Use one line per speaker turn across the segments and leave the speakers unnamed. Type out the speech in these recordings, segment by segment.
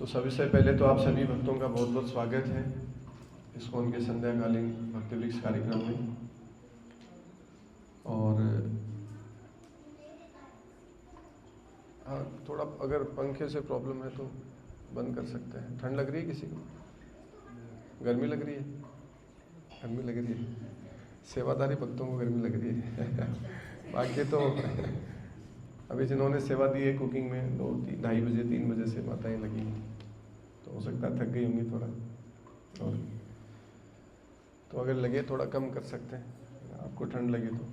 तो सबसे पहले तो आप सभी भक्तों का बहुत बहुत स्वागत है इस्कॉन के संध्याकालीन भक्ति वृक्ष कार्यक्रम में। और हाँ, थोड़ा अगर पंखे से प्रॉब्लम है तो बंद कर सकते हैं। ठंड लग रही है किसी को? गर्मी लग रही है? गर्मी लग रही है, सेवादारी भक्तों को गर्मी लग रही है बाकी तो अभी जिन्होंने सेवा दी है कुकिंग में 2-2:30 बजे 3 बजे से माताएं लगी, तो हो सकता है थक गई होंगी थोड़ा। और तो अगर लगे थोड़ा कम कर सकते हैं, आपको ठंड लगे तो।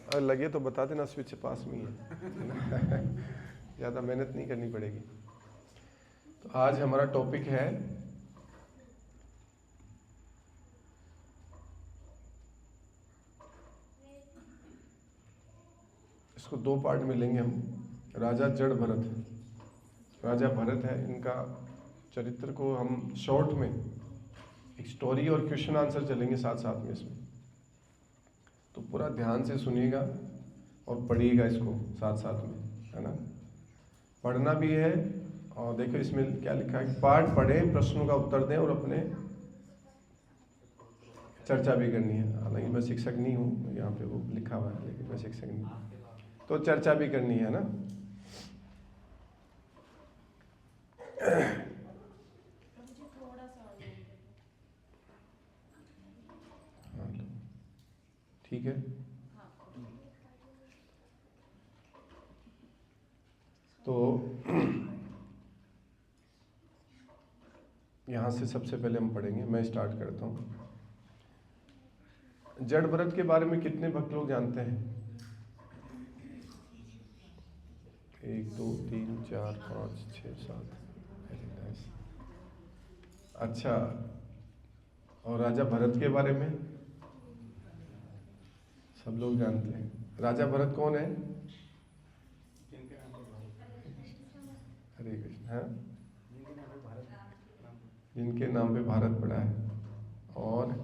अगर लगे तो बता देना, स्विच पास में ही है ज़्यादा मेहनत नहीं करनी पड़ेगी। तो आज हमारा टॉपिक है इसको 2 पार्ट में लेंगे हम। राजा जड़ भरत, राजा भरत है, इनका चरित्र को हम शॉर्ट में एक स्टोरी और क्वेश्चन आंसर चलेंगे साथ साथ में इसमें। तो पूरा ध्यान से सुनिएगा और पढ़िएगा इसको साथ साथ में, है ना। पढ़ना भी है। और देखो इसमें क्या लिखा है, पाठ पढ़ें, प्रश्नों का उत्तर दें और अपने चर्चा भी करनी है। हालांकि मैं शिक्षक नहीं हूँ, यहाँ पे वो लिखा हुआ है, लेकिन मैं शिक्षक नहीं हूँ, तो चर्चा भी करनी है ना। ठीक है। तो यहाँ से सबसे पहले हम पढ़ेंगे, मैं स्टार्ट करता हूँ। जड़ भरत के बारे में कितने भक्त लोग जानते हैं? 1 2 3 4 5 6 7। अच्छा, और राजा भरत के बारे में सब लोग जानते हैं। राजा भरत कौन है? हरे कृष्ण। हाँ, जिनके नाम पे भारत पड़ा है, और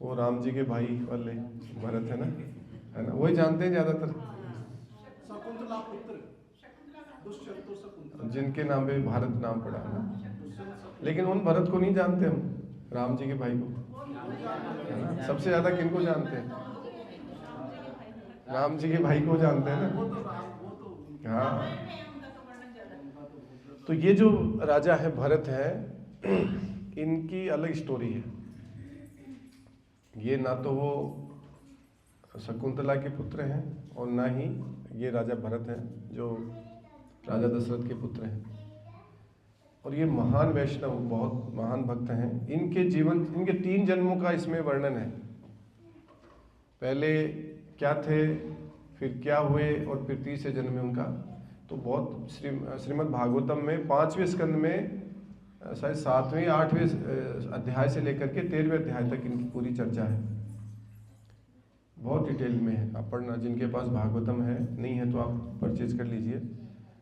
वो राम जी के भाई वाले भरत है ना, वही जानते हैं ज्यादातर, जिनके नाम पे भारत नाम पड़ा है ना। लेकिन उन भरत को नहीं जानते हम, राम जी के भाई को, है ना। सबसे ज्यादा किनको जानते हैं? राम जी के भाई को जानते हैं ना। हाँ, तो ये जो राजा है भरत है, इनकी अलग स्टोरी है। ये ना तो वो शकुंतला के पुत्र हैं और ना ही ये राजा भरत हैं जो राजा दशरथ के पुत्र हैं। और ये महान वैष्णव, बहुत महान भक्त हैं। इनके जीवन, इनके 3 जन्मों का इसमें वर्णन है। पहले क्या थे, फिर क्या हुए, और फिर तीसरे जन्म में उनका। तो बहुत श्रीमद् भागवतम में 5वें स्कंद में शायद 7वें 8वें अध्याय से लेकर के 13वें अध्याय तक इनकी पूरी चर्चा है। बहुत डिटेल में है, आप पढ़ना। जिनके पास भागवतम है, नहीं है तो आप परचेज कर लीजिए।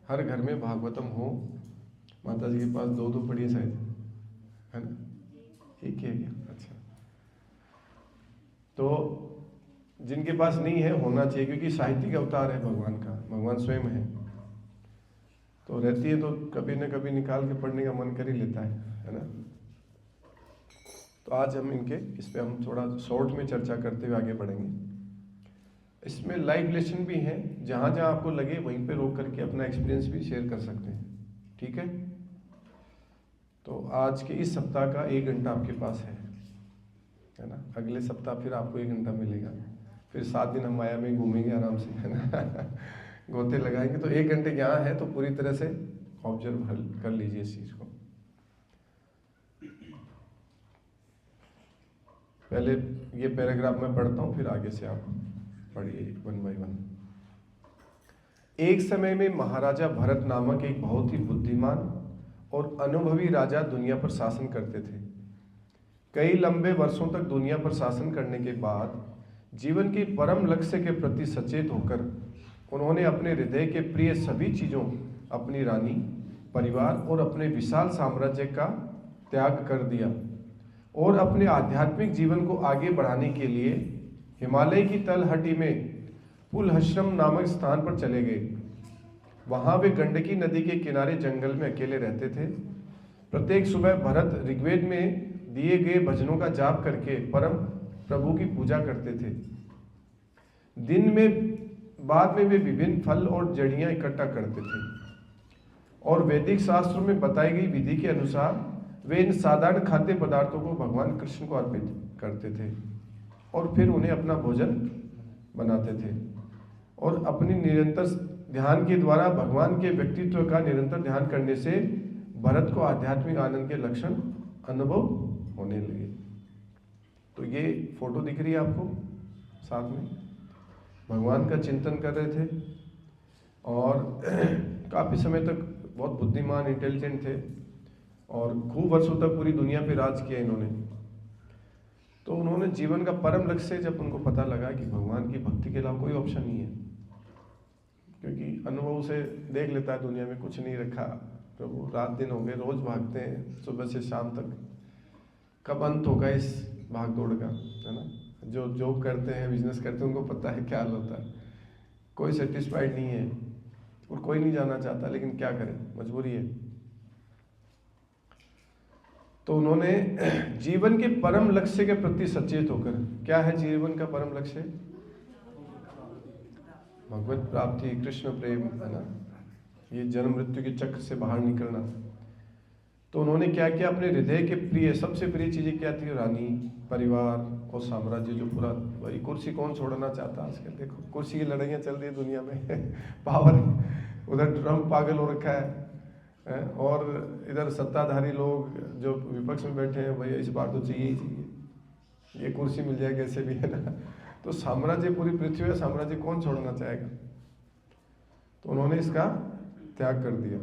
हर घर में भागवतम हो। माता जी के पास 2 पढ़ी है शायद, है ना? एक ही है क्या? अच्छा, तो जिनके पास नहीं है, होना चाहिए, क्योंकि साहित्यिक अवतार है भगवान का, भगवान स्वयं है। तो रहती है तो कभी न कभी निकाल के पढ़ने का मन कर ही लेता है ना। तो आज हम इनके इस पे हम थोड़ा शॉर्ट में चर्चा करते हुए आगे बढ़ेंगे। इसमें लाइव लेसन भी हैं, जहाँ जहाँ आपको लगे वहीं पे रोक करके अपना एक्सपीरियंस भी शेयर कर सकते हैं, ठीक है। तो आज के इस सप्ताह का 1 घंटा आपके पास है ना। अगले सप्ताह फिर आपको 1 घंटा मिलेगा। फिर 7 दिन हम माया में घूमेंगे आराम से, है ना गोते लगाएंगे। तो 1 घंटे यहाँ है, तो पूरी तरह से ऑब्जर्व कर लीजिए इस चीज को। पहले ये पैराग्राफ मैं पढ़ता हूँ, फिर आगे से आप पढ़िए 1 बाय 1। एक समय में महाराजा भरत नामक एक बहुत ही बुद्धिमान और अनुभवी राजा दुनिया पर शासन करते थे। कई लंबे वर्षों तक दुनिया पर शासन करने के बाद जीवन के परम लक्ष्य के प्रति सचेत होकर उन्होंने अपने हृदय के प्रिय सभी चीजों, अपनी रानी, परिवार और अपने विशाल साम्राज्य का त्याग कर दिया और अपने आध्यात्मिक जीवन को आगे बढ़ाने के लिए हिमालय की तलहटी में पुलहश्रम नामक स्थान पर चले गए। वहां वे गंडकी नदी के किनारे जंगल में अकेले रहते थे। प्रत्येक सुबह भरत ऋग्वेद में दिए गए भजनों का जाप करके परम प्रभु की पूजा करते थे। दिन में बाद में वे विभिन्न फल और जड़ियां इकट्ठा करते थे और वैदिक शास्त्रों में बताई गई विधि के अनुसार वे इन साधारण खाद्य पदार्थों को भगवान कृष्ण को अर्पित करते थे और फिर उन्हें अपना भोजन बनाते थे और अपनी निरंतर ध्यान के द्वारा भगवान के व्यक्तित्व का निरंतर ध्यान करने से भरत को आध्यात्मिक आनंद के लक्षण अनुभव होने लगे। तो ये फोटो दिख रही है आपको साथ में, भगवान का चिंतन कर रहे थे और काफ़ी समय तक बहुत बुद्धिमान इंटेलिजेंट थे और खूब वर्षों तक पूरी दुनिया पे राज किया इन्होंने। तो उन्होंने जीवन का परम लक्ष्य जब उनको पता लगा कि भगवान की भक्ति के अलावा कोई ऑप्शन नहीं है, क्योंकि अनुभव से देख लेता है दुनिया में कुछ नहीं रखा, प्रभु रात दिन हो गए, रोज भागते हैं सुबह से शाम तक, कब अंत होगा इस भाग दौड़ का, है ना। जो जॉब करते हैं, बिजनेस करते हैं, उनको पता है क्या हाल होता है। कोई सेटिस्फाइड नहीं है और कोई नहीं जाना चाहता, लेकिन क्या करें, मजबूरी है। तो उन्होंने जीवन के परम लक्ष्य के प्रति सचेत होकर, क्या है जीवन का परम लक्ष्य? भगवत प्राप्ति, कृष्ण प्रेम, है ना, ये जन्म मृत्यु के चक्र से बाहर निकलना। तो उन्होंने क्या किया, अपने हृदय के प्रिय, सबसे प्रिय चीजें क्या थी? रानी, परिवार और साम्राज्य। जो पूरा, भाई कुर्सी कौन छोड़ना चाहता आजकल, देखो कुर्सी की लड़ाइयाँ चल रही है दुनिया में पावर, उधर ट्रम्प पागल हो रखा है और इधर सत्ताधारी लोग जो विपक्ष में बैठे हैं, भैया इस बार तो चाहिए ही चाहिए, ये कुर्सी मिल जाए कैसे भी, है ना। तो साम्राज्य, पूरी पृथ्वी का साम्राज्य कौन छोड़ना चाहेगा। तो उन्होंने इसका त्याग कर दिया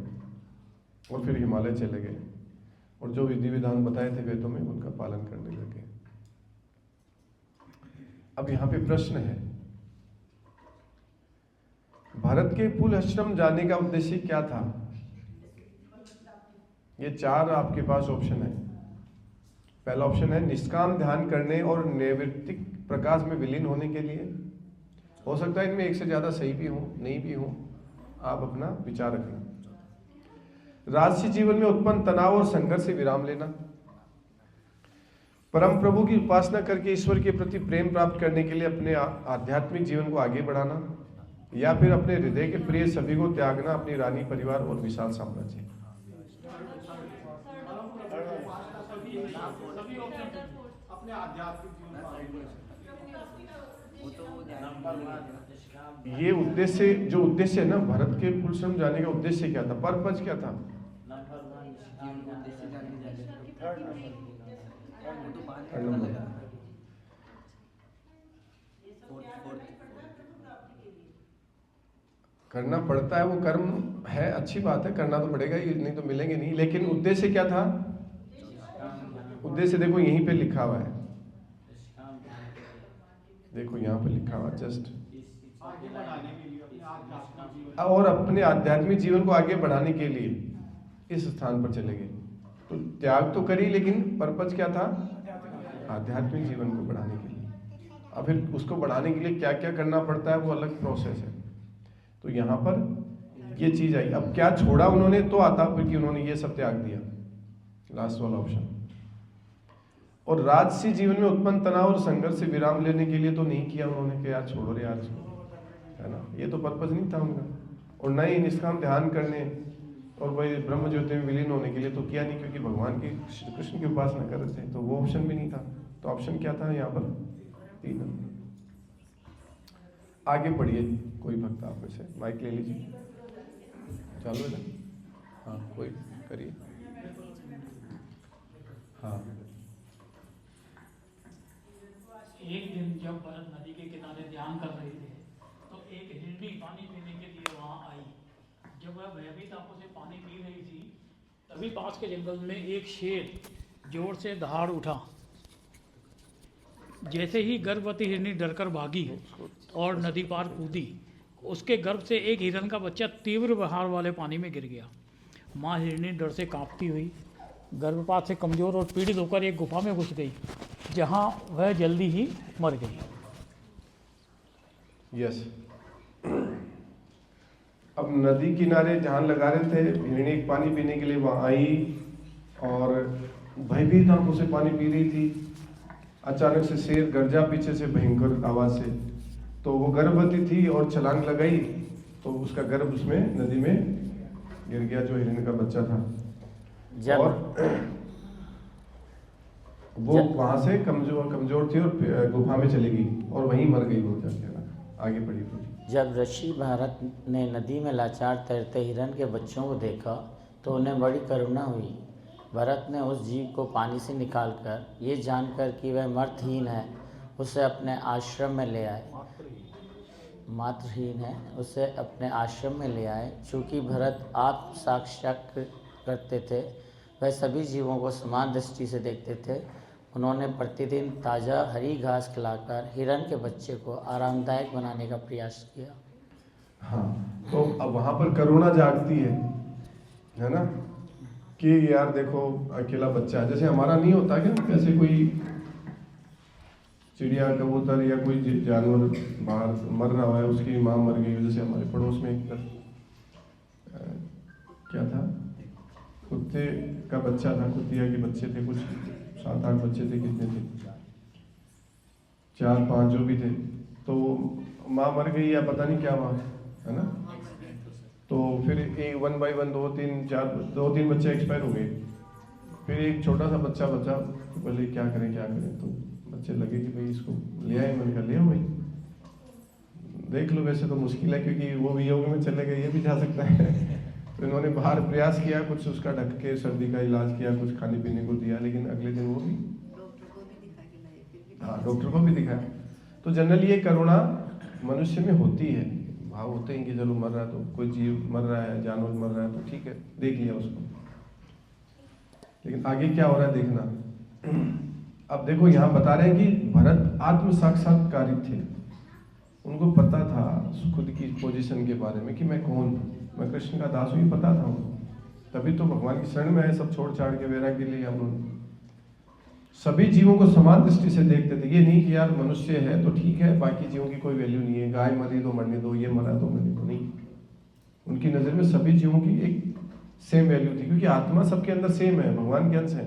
और फिर हिमालय चले गए और जो विधि विधान बताए थे वेदों में उनका पालन करने लगे। अब यहाँ पे प्रश्न है, भारत के कुल आश्रम जाने का उद्देश्य क्या था? ये चार आपके पास ऑप्शन है। पहला ऑप्शन है निष्काम ध्यान करने और नैर्व्यक्तिक प्रकाश में विलीन होने के लिए। हो सकता है इनमें एक से ज्यादा सही भी हो, नहीं भी हो, आप अपना विचार रखना। राजसी जीवन में उत्पन्न तनाव और संघर्ष से विराम लेना। परम प्रभु की उपासना करके ईश्वर के प्रति प्रेम प्राप्त करने के लिए अपने आध्यात्मिक जीवन को आगे बढ़ाना, या फिर अपने हृदय के प्रिय सभी को त्यागना, अपनी रानी, परिवार और विशाल साम्राज्य। ये उद्देश्य, जो उद्देश्य है ना भारत के कुल श्रम जाने का उद्देश्य क्या था, पर्पज क्या था? करना पड़ता है, वो कर्म है, अच्छी बात है, करना तो पड़ेगा ही, नहीं तो मिलेंगे नहीं। लेकिन उद्देश्य क्या था? उद्देश्य देखो यहीं पे लिखा हुआ है, देखो यहाँ पे लिखा हुआ जस्ट, और अपने आध्यात्मिक जीवन को आगे बढ़ाने के लिए इस स्थान पर चले गए। तो त्याग तो करी, लेकिन पर्पज क्या था? आध्यात्मिक जीवन को बढ़ाने के लिए। अब फिर उसको बढ़ाने के लिए क्या क्या करना पड़ता है, वो अलग प्रोसेस है। तो यहाँ पर ये चीज आई। अब क्या छोड़ा उन्होंने, तो आता क्योंकि उन्होंने ये सब त्याग दिया, लास्ट वाला ऑप्शन। और राजसी जीवन में उत्पन्न तनाव और संघर्ष से विराम लेने के लिए तो नहीं किया उन्होंने कि यार छोड़ो रे यार इसको, है ना, ये तो पर्पज नहीं था उनका। और न ही निष्काम ध्यान करने और वही ब्रह्म ज्योति में विलीन होने के लिए तो किया नहीं, क्योंकि भगवान की, श्री कृष्ण की उपासना कर रहे थे, तो वो ऑप्शन भी नहीं था। तो ऑप्शन क्या था यहाँ पर? 3। आगे पढ़िए, कोई भक्त आप में से माइक ले लीजिए, चालू है ना? हाँ, कोई करिए। हाँ।
एक दिन जब भरत नदी के किनारे ध्यान कर रहे थे तो एक हिरनी पानी पीने के लिए वहां आई। जब वह भयभीत आंखों से पानी पी रही थी तभी पास के जंगल में एक शेर जोर से दहाड़ उठा। जैसे ही गर्भवती हिरनी डरकर भागी और नदी पार कूदी, उसके गर्भ से एक हिरन का बच्चा तीव्र बहाव वाले पानी में गिर गया। माँ हिरनी डर से कांपती हुई गर्भपात से कमजोर और पीड़ित होकर एक गुफा में घुस गई, जहां वह जल्दी ही मर गई।
यस। अब नदी किनारे जहाँ लगा रहे थे, हिरणी पानी पीने के लिए वहाँ आई और भयभीत आंखों से पानी पी रही थी। अचानक से शेर गर्जा पीछे से भयंकर आवाज से, तो वो गर्भवती थी और छलांग लगाई, तो उसका गर्भ उसमें नदी में गिर गया, जो हिरण का बच्चा था। और वो वहां से कमजोर थी और गुफा में चली गई और वहीं मर गई वो जाके। आगे बढ़ी पूरी।
जब ऋषि भरत ने नदी में लाचार तैरते हिरण के बच्चों को देखा तो उन्हें बड़ी करुणा हुई। भरत ने उस जीव को पानी से निकालकर ये जानकर कि वह मर्तहीन है, उसे अपने आश्रम में ले आए। मातृहीन है, उसे अपने आश्रम में ले आए। चूँकि भरत आत्म साक्षात्कार करते थे, वह सभी जीवों को समान दृष्टि से देखते थे। उन्होंने प्रतिदिन ताज़ा हरी घास खिलाकर हिरण के बच्चे को आरामदायक बनाने का प्रयास किया।
हाँ, तो अब वहाँ पर करुणा जागती है ना, कि यार देखो अकेला बच्चा है, जैसे हमारा नहीं होता क्या, कैसे कोई चिड़िया कबूतर या कोई जानवर बाहर मर रहा है, उसकी माँ मर गई। जैसे हमारे पड़ोस में एक क्या था, कुत्ते का बच्चा था, कुतिया के बच्चे थे, कुछ 7-8 बच्चे थे, कितने थे, 4-5 जो भी थे। तो माँ मर गई या पता नहीं क्या हुआ, है ना। तो फिर एक 1 बाय 1 2-3 बच्चे एक्सपायर हो गए। फिर एक छोटा सा बच्चा बचा, बोले क्या करें क्या करें। तो बच्चे लगे कि भाई इसको ले आए, मैंने कहा ले आओ भाई, देख लो। वैसे तो मुश्किल है क्योंकि वो भी योग में चले गए, ये भी जा सकता है। तो इन्होंने बाहर प्रयास किया, कुछ उसका ढक के सर्दी का इलाज किया, कुछ खाने पीने को दिया, लेकिन अगले दिन वो भी डॉक्टर को भी दिखाया। तो जनरली ये करुणा मनुष्य में होती है, भाव होते हैं कि चलो मर रहा है, तो कोई जीव मर रहा है, जानवर मर रहा है, तो ठीक है देख लिया उसको। लेकिन आगे क्या हो रहा है देखना। अब देखो यहाँ बता रहे हैं कि भरत आत्म साक्षात्कारी थे, उनको पता था खुद की पोजीशन के बारे में कि मैं कौन हूँ, मैं कृष्ण का दास हूँ, पता था उनको। तभी तो भगवान की शरण में है, सब छोड़ छाड़ के वैराग्य लिए उन्होंने। सभी जीवों को समान दृष्टि से देखते थे, ये नहीं कि यार मनुष्य है तो ठीक है, बाकी जीवों की कोई वैल्यू नहीं है, गाय मरी तो मरने दो, ये मरा तो मरने दो, नहीं। उनकी नज़र में सभी जीवों की एक सेम वैल्यू थी, क्योंकि आत्मा सबके अंदर सेम है, भगवान के अंश है।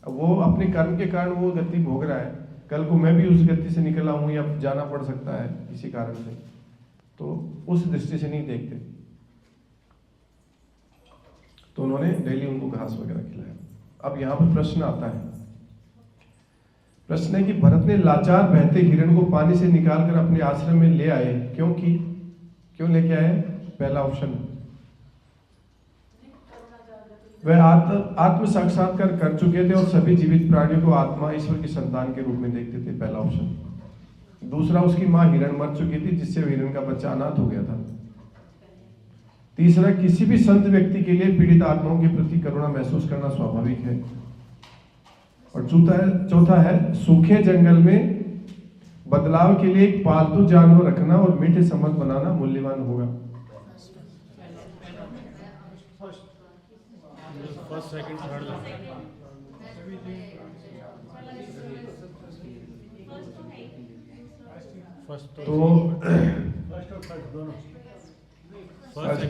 अब वो अपने कर्म के कारण वो गति भोग रहा है, कल को मैं भी उस गति से निकला हूँ या जाना पड़ सकता है किसी कारण से, तो उस दृष्टि से नहीं देखते। तो उन्होंने डेली उनको घास वगैरह खिलाया। अब यहाँ पर प्रश्न आता है, प्रश्न है कि भरत ने लाचार बहते हिरण को पानी से निकालकर अपने आश्रम में ले आए, क्यों लेके आए? पहला ऑप्शन, वह आत्म साक्षात्कार कर चुके थे और सभी जीवित प्राणियों को आत्मा ईश्वर की संतान के रूप में देखते थे, पहला ऑप्शन। दूसरा, उसकी मां हिरण मर चुकी थी, जिससे हिरण का बच्चा अनाथ हो गया था। तीसरा, किसी भी संत व्यक्ति के लिए पीड़ित आत्माओं के प्रति करुणा महसूस करना स्वाभाविक है। और चौथा है, सूखे जंगल में बदलाव के लिए एक पालतू जानवर रखना और मीठे संबंध बनाना मूल्यवान होगा।
फर्स्ट सेकंड थर्ड
तो फर्स्ट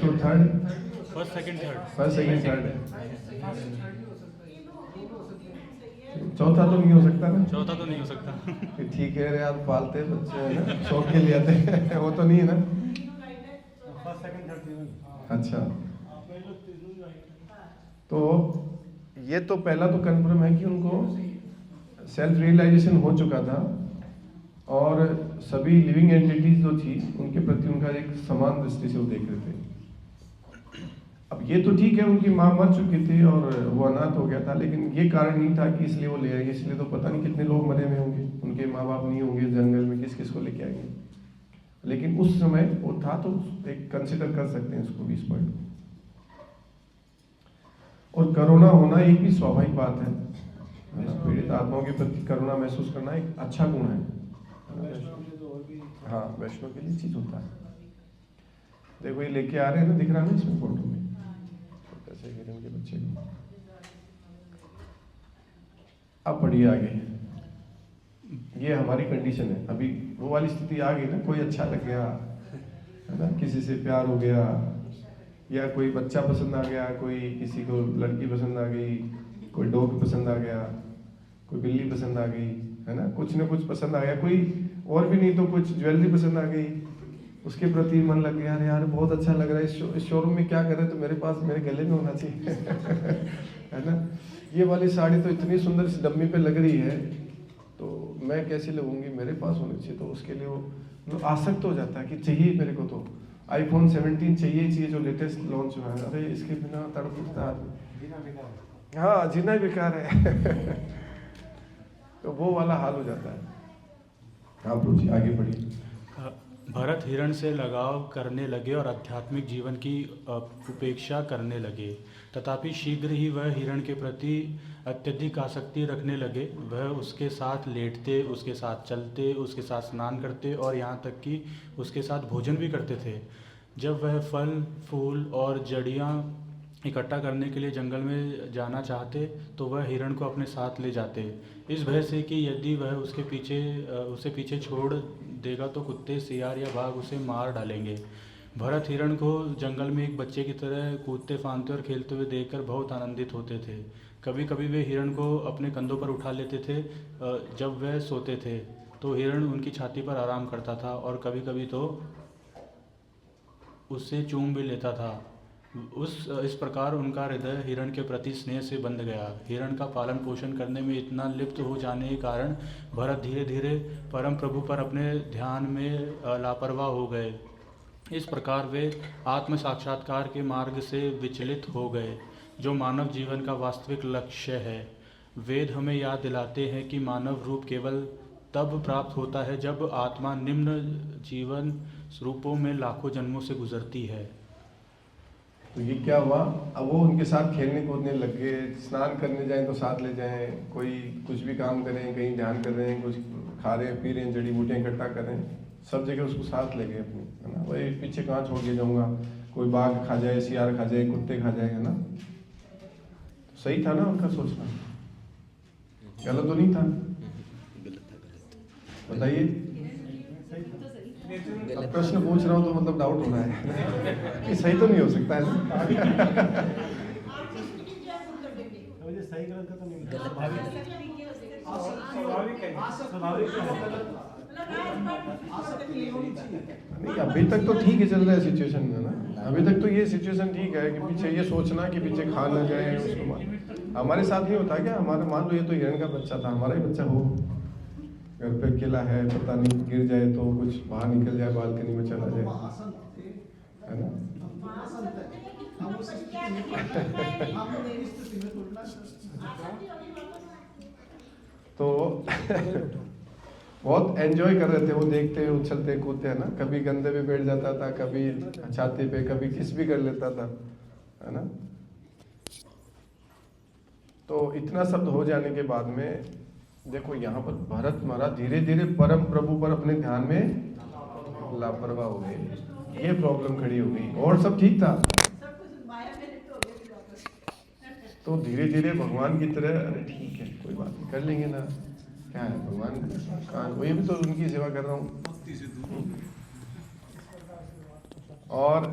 सेकंड थर्ड चौथा तो नहीं हो सकता ना?
चौथा तो नहीं हो सकता।
ठीक है यार, पालते बच्चे है ना, शौक के लिए आते हैं, वो तो नहीं है ना। अच्छा, तो ये तो पहला तो कंफर्म है कि उनको सेल्फ रियलाइजेशन हो चुका था और सभी लिविंग एंटिटीज जो थी उनके प्रति उनका एक समान दृष्टि से वो देख रहे थे। अब ये तो ठीक है, उनकी माँ मर चुकी थी और वो अनाथ हो गया था, लेकिन ये कारण नहीं था कि इसलिए वो ले आएंगे। इसलिए तो पता नहीं कितने लोग मरे हुए होंगे, उनके माँ बाप नहीं होंगे जंगल में, किस किस को लेके आएंगे। लेकिन उस समय वो था, तो एक कंसिडर कर सकते हैं इसको भी, इस पॉइंट को। और करुणा होना एक भी स्वाभाविक बात है ना, पीड़ित आत्माओं के प्रति करुणा महसूस करना एक अच्छा गुण है। हाँ, वैष्णव के लिए चीज होता है। देखो ये लेके आ रहे हैं ना, दिख रहा है ना इसमें फोटो में, कैसे हिरण के बच्चे को। अब बढ़िए आगे, ये हमारी कंडीशन है। अभी वो वाली स्थिति आ गई ना, कोई अच्छा लग गया है ना, किसी से प्यार हो गया, या कोई बच्चा पसंद आ गया, कोई किसी को लड़की पसंद आ गई, कोई डॉग पसंद आ गया, कोई बिल्ली पसंद आ गई, है ना, कुछ ना कुछ पसंद आ गया, कोई और भी नहीं तो कुछ ज्वेलरी पसंद आ गई, उसके प्रति मन लग गया, यार बहुत अच्छा लग रहा है, इस शोरूम में क्या कर रहे हैं, तो मेरे पास मेरे गले में होना चाहिए है ना, ये वाली साड़ी तो इतनी सुंदर इस डम्मी पे लग रही है, तो मैं कैसे लगूंगी, मेरे पास होनी चाहिए। तो उसके लिए वो आसक्त हो जाता है कि चाहिए मेरे को, तो iPhone 17 चाहिए जो लेटेस्ट लॉन्च हुआ है, अरे इसके बिना तड़प उठता है, हाँ जीना ही बेकार है तो वो वाला हाल हो जाता है। हाँ प्रभु जी आगे बढ़िए।
भरत हिरण से लगाव करने लगे और आध्यात्मिक जीवन की उपेक्षा करने लगे, तथापि शीघ्र ही वह हिरण के प्रति अत्यधिक आसक्ति रखने लगे। वह उसके साथ लेटते, उसके साथ चलते, उसके साथ स्नान करते और यहाँ तक कि उसके साथ भोजन भी करते थे। जब वह फल फूल और जड़ियाँ इकट्ठा करने के लिए जंगल में जाना चाहते तो वह हिरण को अपने साथ ले जाते, इस भय से कि यदि वह उसे पीछे छोड़ देगा तो कुत्ते, सियार या बाघ उसे मार डालेंगे। भरत हिरण को जंगल में एक बच्चे की तरह कूदते फांदते और खेलते हुए देखकर बहुत आनंदित होते थे। कभी कभी वे हिरण को अपने कंधों पर उठा लेते थे जब वह सोते थे, तो हिरण उनकी छाती पर आराम करता था और कभी कभी तो उससे चूम भी लेता था। इस प्रकार उनका हृदय हिरण के प्रति स्नेह से बंध गया। हिरण का पालन पोषण करने में इतना लिप्त हो जाने के कारण भरत धीरे धीरे परम प्रभु पर अपने ध्यान में लापरवाह हो गए। इस प्रकार वे आत्म साक्षात्कार के मार्ग से विचलित हो गए, जो मानव जीवन का वास्तविक लक्ष्य है। वेद हमें याद दिलाते हैं कि मानव रूप केवल तब प्राप्त होता है जब आत्मा निम्न जीवन रूपों में लाखों जन्मों से गुजरती है।
तो ये क्या हुआ, अब वो उनके साथ खेलने कूदने लग गए, स्नान करने जाएं तो साथ ले जाएं, कोई कुछ भी काम करें, कहीं ध्यान कर रहे हैं, कुछ खा रहे हैं, पी रहे हैं, जड़ी बूटियाँ इकट्ठा कर रहे हैं, सब जगह उसको साथ ले गए अपने, है ना। वही पीछे कहाँ छोड़ के जाऊँगा, कोई बाघ खा जाए, सियार खा जाए, कुत्ते खा जाए, है ना। सही था ना उनका सोचना, गलत तो नहीं था, बताइए। अब प्रश्न पूछ रहा हूँ तो मतलब डाउट हो रहा है कि सही तो नहीं हो सकता है ना।
सही गलत का तो नहीं,
नहीं अभी तक तो ठीक है चल रहा है सिचुएशन में ना, अभी तक तो ये सिचुएशन ठीक है कि पीछे ये सोचना कि पीछे खा ना जाए उसको। हमारे साथ नहीं होता क्या, हमारा मान लो ये तो हिरण का बच्चा था, हमारा ही बच्चा हो, घर पे अकेला है, पता नहीं गिर जाए तो कुछ बाहर निकल जाए, बालकनी में चला जाए, है ना। तो बहुत एंजॉय कर रहे थे वो, देखते उछलते कूदते, है ना। कभी गंदे पे बैठ जाता था, कभी छाती पे, कभी किस भी कर लेता था, है ना। तो इतना शब्द हो जाने के बाद में देखो यहाँ पर भरत महाराज धीरे धीरे परम प्रभु पर अपने ध्यान में लापरवाह हो गए, ये प्रॉब्लम खड़ी हो गई, और सब ठीक था। तो धीरे धीरे भगवान की तरह, अरे ठीक है कोई बात नहीं, कर लेंगे ना, क्या है भगवान कहाँ, वही भी तो उनकी सेवा कर रहा हूँ। और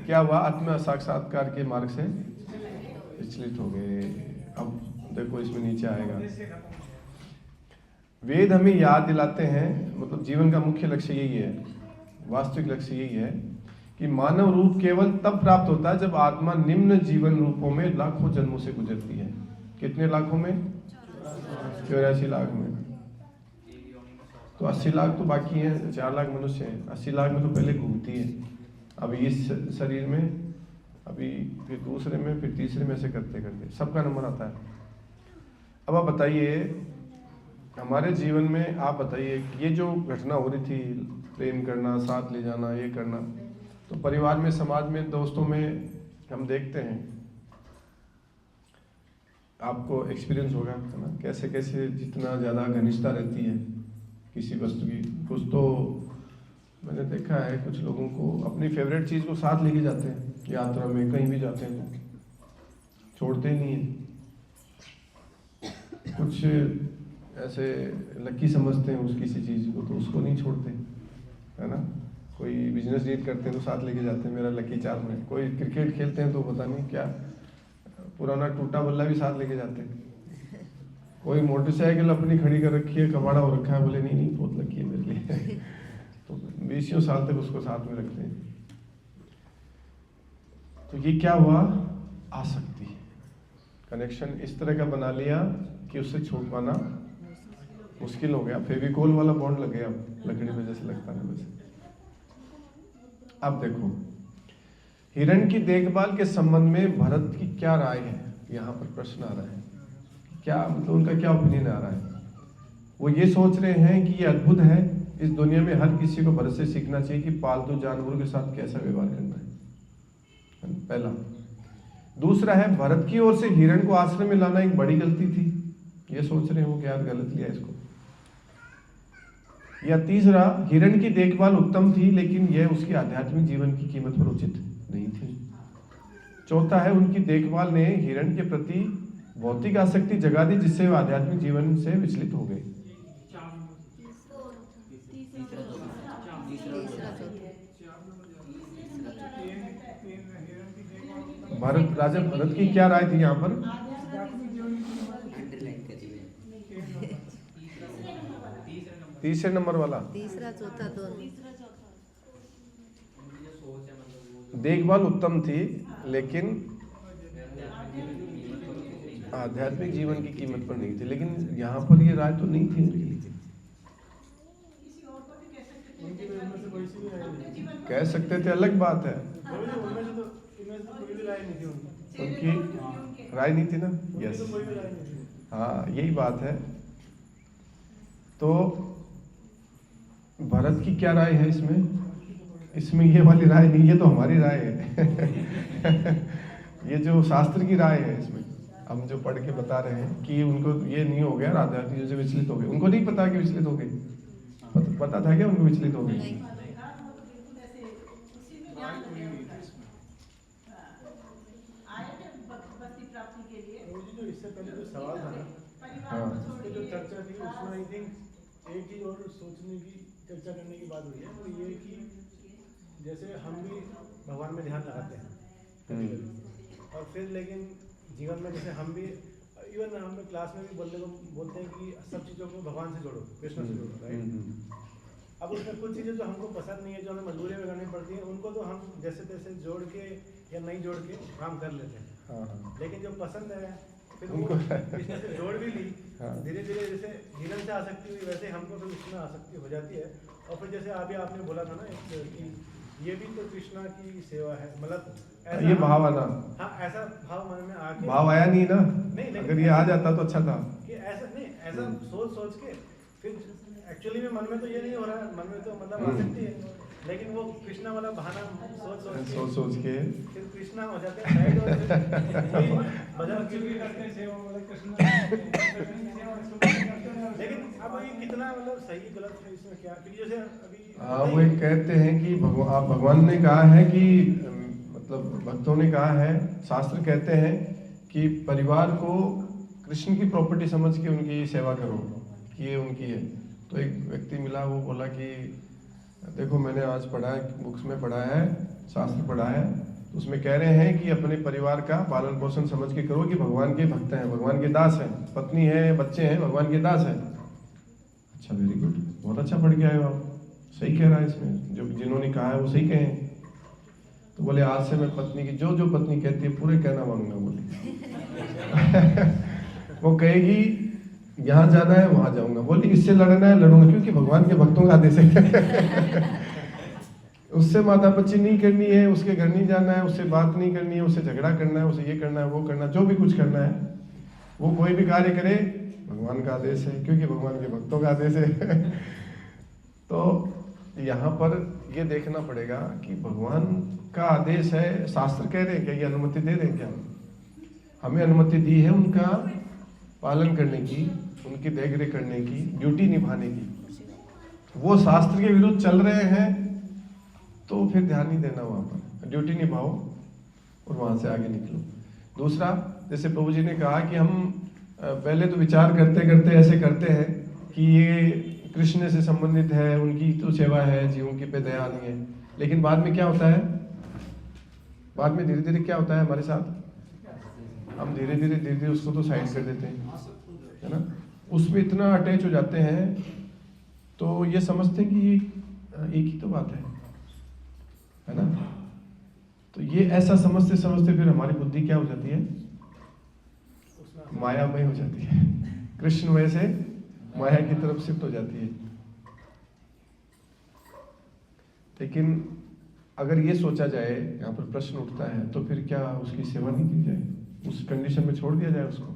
क्या हुआ, आत्म साक्षात्कार के मार्ग से विचलित हो गए। अब देखो इसमें नीचे आएगा, वेद हमें याद दिलाते हैं, मतलब जीवन का मुख्य लक्ष्य यही है, वास्तविक लक्ष्य यही है कि मानव रूप केवल तब प्राप्त होता है जब आत्मा निम्न जीवन रूपों में लाखों जन्मों से गुजरती है। कितने लाखों में? 84 लाख में। तो 80 लाख तो बाकी हैं, 4 लाख मनुष्य हैं, 80 लाख में तो पहले घूमती है, अभी इस शरीर में, अभी फिर दूसरे में, फिर तीसरे में से करते करते सबका नंबर आता है। अब आप बताइए हमारे जीवन में, आप बताइए ये जो घटना हो रही थी, प्रेम करना, साथ ले जाना, ये करना, तो परिवार में, समाज में, दोस्तों में हम देखते हैं, आपको एक्सपीरियंस होगा, है ना, कैसे कैसे जितना ज़्यादा घनिष्ठता रहती है किसी वस्तु की। कुछ तो मैंने देखा है, कुछ लोगों को अपनी फेवरेट चीज़ को साथ लेके जाते हैं, यात्रा में कहीं भी जाते हैं तो छोड़ते ही नहीं है। कुछ ऐसे लकी समझते हैं उस किसी चीज़ को, तो उसको नहीं छोड़ते, है ना। कोई बिजनेस डील करते हैं तो साथ लेके जाते हैं, मेरा लकी चार्म है। कोई क्रिकेट खेलते हैं तो पता नहीं क्या पुराना टूटा बल्ला भी साथ लेके जाते हैं। कोई मोटरसाइकिल अपनी खड़ी कर रखी है, कबाड़ा हो रखा है, बोले नहीं नहीं बहुत लकी है मेरे लिए तो 20 साल तक उसको साथ में रखते हैं। तो ये क्या हुआ? आसक्ति, कनेक्शन इस तरह का बना लिया कि उससे छूट पाना मुश्किल हो गया। फेविकोल वाला बॉन्ड लग गया लकड़ी में जैसे लगता है वैसे। अब देखो हिरण की देखभाल के संबंध में भरत की क्या राय है, यहाँ पर प्रश्न आ रहा है। क्या मतलब उनका क्या ओपिनियन आ रहा है? वो ये सोच रहे हैं कि ये अद्भुत है, इस दुनिया में हर किसी को भरत से सीखना चाहिए कि पालतू जानवरों के साथ कैसा व्यवहार करना है, पहला। दूसरा है भरत की ओर से हिरण को आश्रम में लाना एक बड़ी गलती थी, ये सोच रहे हैं वो क्या गलत लिया इसको। या तीसरा, हिरण की देखभाल उत्तम थी लेकिन यह उसकी आध्यात्मिक जीवन की कीमत पर उचित नहीं थी। चौथा है उनकी देखभाल ने हिरण के प्रति भौतिक आसक्ति जगा दी जिससे वह आध्यात्मिक जीवन से विचलित हो गए। राजा भरत की क्या राय थी यहाँ पर? तीसरे नंबर वाला,
तीसरा चौथा दोनों।
देखभाल उत्तम थी लेकिन आध्यात्मिक जीवन की कीमत पर नहीं थी। लेकिन यहाँ पर ये राय तो नहीं थी उनके लिए। कह सकते थे, अलग बात है। उनकी राय नहीं थी ना। यस, हाँ यही बात है। तो भरत की क्या राय है इसमें? इसमें ये वाली राय नहीं, ये तो हमारी राय है ये जो शास्त्र की राय है इसमें हम जो पढ़ के बता रहे हैं कि उनको ये नहीं हो गया, आध्यात्मिक से विचलित हो गए। उनको नहीं पता कि विचलित हो गए, पता था क्या उनको विचलित हो गए?
इससे पहले जो सवाल था ना, उसकी जो चर्चा थी उसमें आई थिंक एक चीज और सोचने की, चर्चा करने की बात हुई है, वो ये कि जैसे हम भी भगवान में ध्यान लगाते हैं और फिर लेकिन जीवन में जैसे हम भी इवन हम क्लास में भी बोलते हैं कि सब चीज़ों को भगवान से जोड़ो, कृष्ण से जोड़ो, राइट। अब उसमें कुछ चीज़ें जो हमको पसंद नहीं है, जो हमें मजबूरी में करनी पड़ती है, उनको तो हम जैसे तैसे जोड़ के या नहीं जोड़ के काम कर लेते हैं। लेकिन जो पसंद है फिर वो कृष्ण से जोड़ भी ली, धीरे धीरे जैसे हिरण से आसक्ति हुई वैसे हमको फिर उसमें आसक्ति हो जाती है। और फिर जैसे अभी आपने बोला था ना कि ये भी तो कृष्णा की सेवा है, मतलब
ये भाव आना।
हाँ, ऐसा भाव मन में आके,
भाव आया नहीं ना।
नहीं,
अगर ये आ जाता तो अच्छा था
कि ऐसा नहीं, ऐसा सोच के फिर एक्चुअली में मन में तो ये नहीं हो रहा है, मन में तो मतलब आसक्ति है, लेकिन वो कृष्णा वाला बहाना सोच के फिर कृष्णा हो जाते हैं साइड और लेकिन अब ये कितना मतलब सही गलत है इसमें क्या? क्योंकि जैसे अभी
वो एक कहते हैं कि भगवान ने कहा है कि मतलब भक्तों ने कहा है, शास्त्र कहते हैं कि परिवार को कृष्ण की प्रॉपर्टी समझ के उनकी सेवा करो कि ये उनकी है। तो एक व्यक्ति मिला, वो बोला कि देखो मैंने आज पढ़ा है, बुक्स में पढ़ा है, शास्त्र पढ़ा है, तो उसमें कह रहे हैं कि अपने परिवार का पालन पोषण समझ के करो कि भगवान के भक्त हैं, भगवान के दास हैं, पत्नी है, बच्चे हैं, भगवान के दास हैं। अच्छा, वेरी गुड, बहुत अच्छा पढ़ के आए हो आप, सही कह रहा है इसमें, जो जिन्होंने कहा है वो सही कहे। तो बोले आज से मैं पत्नी की जो पत्नी कहती है पूरे कहना मानूंगा। बोले वो कहेगी यहाँ जाना है वहां जाऊंगा, बोली इससे लड़ना है लड़ूंगा, क्योंकि भगवान के भक्तों का आदेश है उससे मातापच्ची नहीं करनी है, उसके घर नहीं जाना है, उससे बात नहीं करनी है, उससे झगड़ा करना है, उसे ये करना है, वो करना, जो भी कुछ करना है, वो कोई भी कार्य करे भगवान का आदेश है, क्योंकि भगवान के भक्तों का आदेश है तो यहाँ पर ये देखना पड़ेगा कि भगवान का आदेश है, शास्त्र कह रहे हैं क्या, ये अनुमति दे रहे हैं क्या? हमें अनुमति दी है उनका पालन करने की, उनकी देखरेख करने की, ड्यूटी निभाने की। वो शास्त्र के विरुद्ध चल रहे हैं तो फिर ध्यान नहीं देना, वहाँ पर ड्यूटी निभाओ और वहाँ से आगे निकलो। दूसरा, जैसे प्रभु जी ने कहा कि हम पहले तो विचार करते करते ऐसे करते हैं कि ये कृष्ण से संबंधित है, उनकी तो सेवा है, जीवों की पे दया नहीं है। लेकिन बाद में क्या होता है, बाद में धीरे धीरे क्या होता है हमारे साथ, हम धीरे धीरे उसको तो साइड कर देते हैं, है ना। उसमें इतना अटैच हो जाते हैं तो ये समझते हैं कि एक ही तो बात है ना। तो ये ऐसा समझते समझते फिर हमारी बुद्धि क्या हो जाती है, मायामय हो जाती है, कृष्णमय से माया की तरफ शिफ्ट हो जाती है। लेकिन अगर ये सोचा जाए, यहाँ पर प्रश्न उठता है, तो फिर क्या उसकी सेवा नहीं की जाए, उस कंडीशन में छोड़ दिया जाए उसको,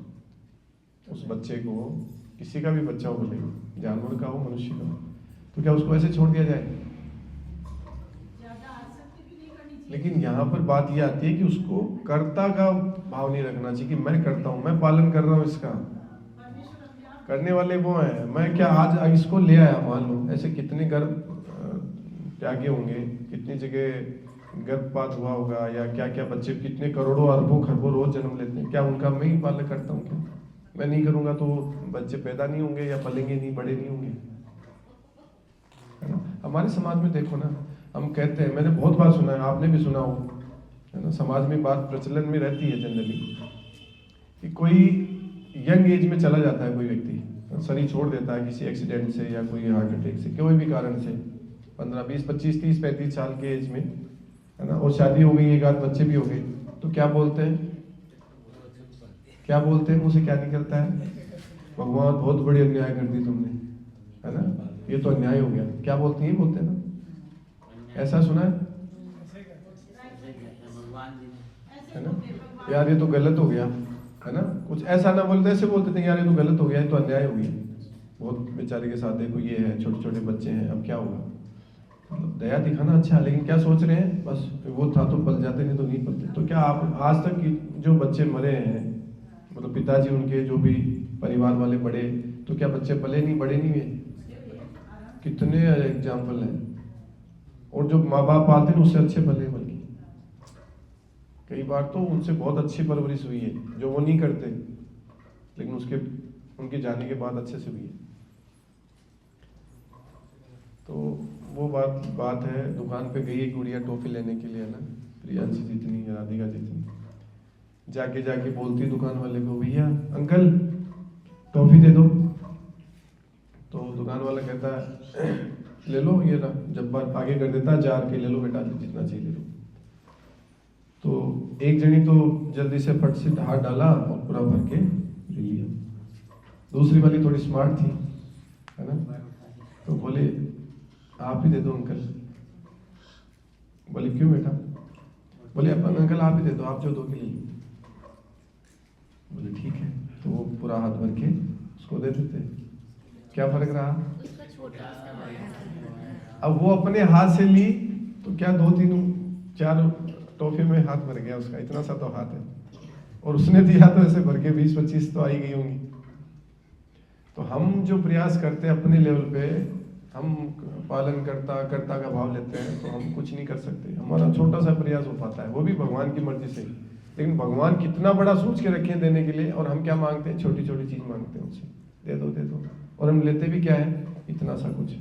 उस बच्चे को, किसी का भी बच्चा हो, भले जानवर का हो, मनुष्य का हो, तो क्या उसको ऐसे छोड़ दिया जाए। लेकिन यहाँ पर बात ये आती है कि उसको कर्ता का भाव नहीं रखना चाहिए कि मैं करता हूँ, मैं पालन कर रहा हूँ इसका, करने वाले वो हैं, मैं क्या आज इसको ले आया। मान लो ऐसे कितने गर्भ त्यागे होंगे, कितनी जगह गर्भपात हुआ होगा, या क्या क्या बच्चे, कितने करोड़ों अरबों खरबों रोज जन्म लेते हैं, क्या उनका मैं ही पालन करता हूँ। क्या मैं नहीं करूँगा तो बच्चे पैदा नहीं होंगे, या पलेंगे नहीं, बड़े नहीं होंगे, है ना। हमारे समाज में देखो ना, हम कहते हैं, मैंने बहुत बार सुना है, आपने भी सुना हो, है ना, समाज में बात प्रचलन में रहती है जनरली, कि कोई यंग एज में चला जाता है कोई व्यक्ति, शरीर छोड़ देता है किसी एक्सीडेंट से या कोई हार्ट अटैक से, कोई भी कारण से, 15, 20, 25, 30, 35 साल के एज में, है ना, और शादी हो गई, एक आध बच्चे भी हो गए, तो क्या बोलते हैं, क्या बोलते हैं, मुझे क्या निकलता है, भगवान बहुत बड़ी अन्याय कर दी तुमने, है ना, ये तो अन्याय हो गया। क्या बोलते हैं, बोलते हैं ना, ऐसा सुना है ना, यार ये तो गलत हो गया, है ना, कुछ ऐसा ना बोलते, ऐसे बोलते थे यार ये तो गलत हो गया, ये तो अन्याय हो गया, बहुत बेचारे के साथ देखो ये है, छोटे छोटे बच्चे हैं, अब क्या होगा। मतलब दया दिखाना अच्छा, लेकिन क्या सोच रहे हैं, बस वो था तो पल जाते, नहीं तो नहीं पलते। तो क्या आप आज तक जो बच्चे मरे हैं, मतलब पिताजी उनके जो भी परिवार वाले बड़े, तो क्या बच्चे पले नहीं, बड़े नहीं हुए, कितने एग्जाम्पल हैं। और जो माँ बाप पालते हैं उससे अच्छे पले, बल्कि कई बार तो उनसे बहुत अच्छी परवरिश हुई है, जो वो नहीं करते, लेकिन उसके उनके जाने के बाद अच्छे से हुई है। तो वो बात है, दुकान पे गई एक गुड़िया टॉफी लेने के लिए, ना, प्रियांशी जितनी, राधिका जितनी, जाके बोलती दुकान वाले को, भैया अंकल टॉफी दे दो। तो दुकान वाला कहता है ले लो, ये ना, जब बार आगे कर देता, जार के ले लो बेटा, जितना चाहिए ले लो। तो एक जनी तो जल्दी से फट से हाथ डाला और पूरा भर के ले लिया। दूसरी वाली थोड़ी स्मार्ट थी, है ना, तो बोले आप ही दे दो अंकल। बोले क्यों बेटा? बोले अपन अंकल आप ही दे दो, आप जो दो के ले लो। बोले ठीक है। तो वो पूरा हाथ भर के उसको दे देते। क्या फर्क रहा? अब वो अपने हाथ से ली तो क्या 2-3-4 टॉफी में हाथ भर गया उसका, इतना सा तो हाथ है, और उसने दिया तो ऐसे भर के 20-25 तो आई गई होंगी। तो हम जो प्रयास करते हैं अपने लेवल पे, हम पालन करता का भाव लेते हैं, तो हम कुछ नहीं कर सकते। हमारा छोटा सा प्रयास हो पाता है, वो भी भगवान की मर्जी से। लेकिन भगवान कितना बड़ा सोच के रखे हैं देने के लिए, और हम क्या मांगते हैं? छोटी छोटी चीज मांगते हैं उनसे, दे दो, और हम लेते भी क्या है? इतना सा कुछ।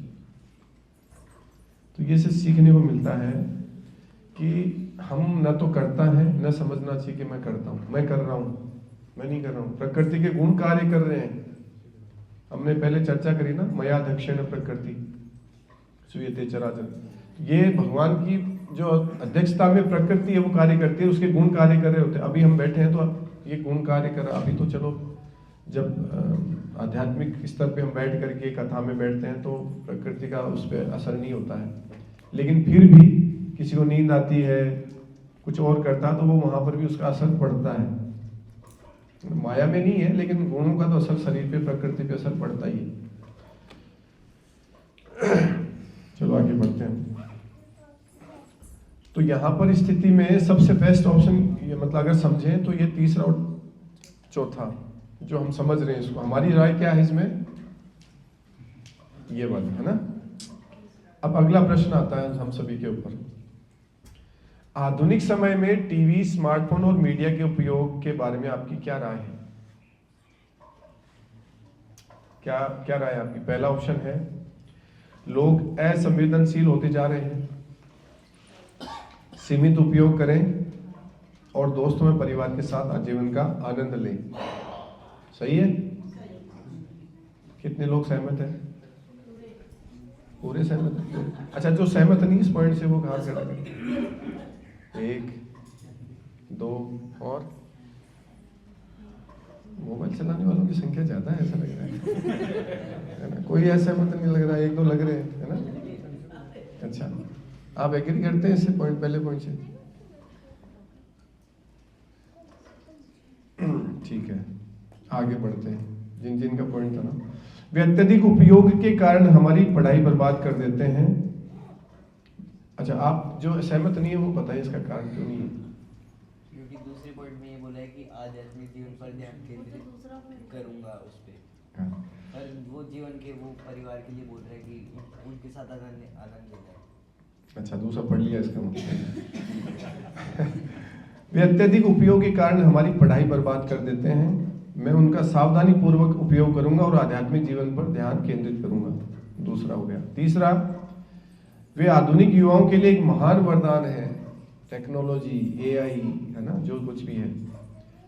तो ये से सीखने को मिलता है कि हम न तो करता है, न समझना चाहिए कि मैं करता हूँ, मैं कर रहा हूँ, मैं नहीं कर रहा हूँ। प्रकृति के गुण कार्य कर रहे हैं। हमने पहले चर्चा करी ना, मया दक्षिण प्रकृति सुयते चराचर। ये भगवान की जो अध्यक्षता में प्रकृति है वो कार्य करती है, उसके गुण कार्य कर रहे होते हैं। अभी हम बैठे हैं तो ये गुण कार्य कर रहा। अभी तो चलो जब आध्यात्मिक स्तर पे हम बैठ करके कथा में बैठते हैं तो प्रकृति का उस पर असर नहीं होता है, लेकिन फिर भी किसी को नींद आती है, कुछ और करता है, तो वो वहां पर भी उसका असर पड़ता है। माया में नहीं है, लेकिन गुणों का तो असर शरीर पे, प्रकृति पे असर पड़ता ही है। चलो आगे बढ़ते हैं। तो यहाँ पर स्थिति में सबसे बेस्ट ऑप्शन ये, मतलब अगर समझें तो ये तीसरा और चौथा जो हम समझ रहे हैं, इसको हमारी राय क्या है इसमें? ये वाला है ना। अब अगला प्रश्न आता है हम सभी के ऊपर। आधुनिक समय में टीवी, स्मार्टफोन और मीडिया के उपयोग के बारे में आपकी क्या राय है? क्या राय है आपकी? पहला ऑप्शन है लोग असंवेदनशील होते जा रहे हैं। सीमित उपयोग करें और दोस्तों में परिवार के साथ आजीवन का आनंद लें। सही है? कितने लोग सहमत हैं? पूरे सहमत हैं? अच्छा, जो सहमत नहीं इस पॉइंट से वो हाथ खड़ा करें। 1 2 और मोबाइल चलाने वालों की संख्या ज्यादा है ऐसा लग रहा है ना? कोई असहमत नहीं लग रहा है, 1-2 लग रहे हैं, है ना? अच्छा, आप एग्री करते हैं इससे पहले पॉइंट से? ठीक है, आगे बढ़ते हैं। जिन जिन का पॉइंट था ना, वे अत्यधिक उपयोग के कारण हमारी पढ़ाई बर्बाद कर देते हैं। अच्छा, आप जो सहमत नहीं है वो बताइए इसका कारण क्यों नहीं है?
क्योंकि दूसरे पॉइंट में ये बोला है कि आध्यात्मिक जीवन पर ध्यान केंद्रित करूंगा उस पे। और वो जीवन के वो परिवार के लिए बोल रहे हैं कि उनके साथ आनंद लेना है।
अच्छा, दूसरा पढ़ लिया इसका मतलब। वे अत्यधिक उपयोग के कारण हमारी पढ़ाई बर्बाद कर देते हैं। मैं उनका सावधानी पूर्वक उपयोग करूंगा और आध्यात्मिक जीवन पर ध्यान केंद्रित करूंगा। दूसरा हो गया। तीसरा, वे आधुनिक युवाओं के लिए एक महान वरदान है। टेक्नोलॉजी, AI, है ना, जो कुछ भी है,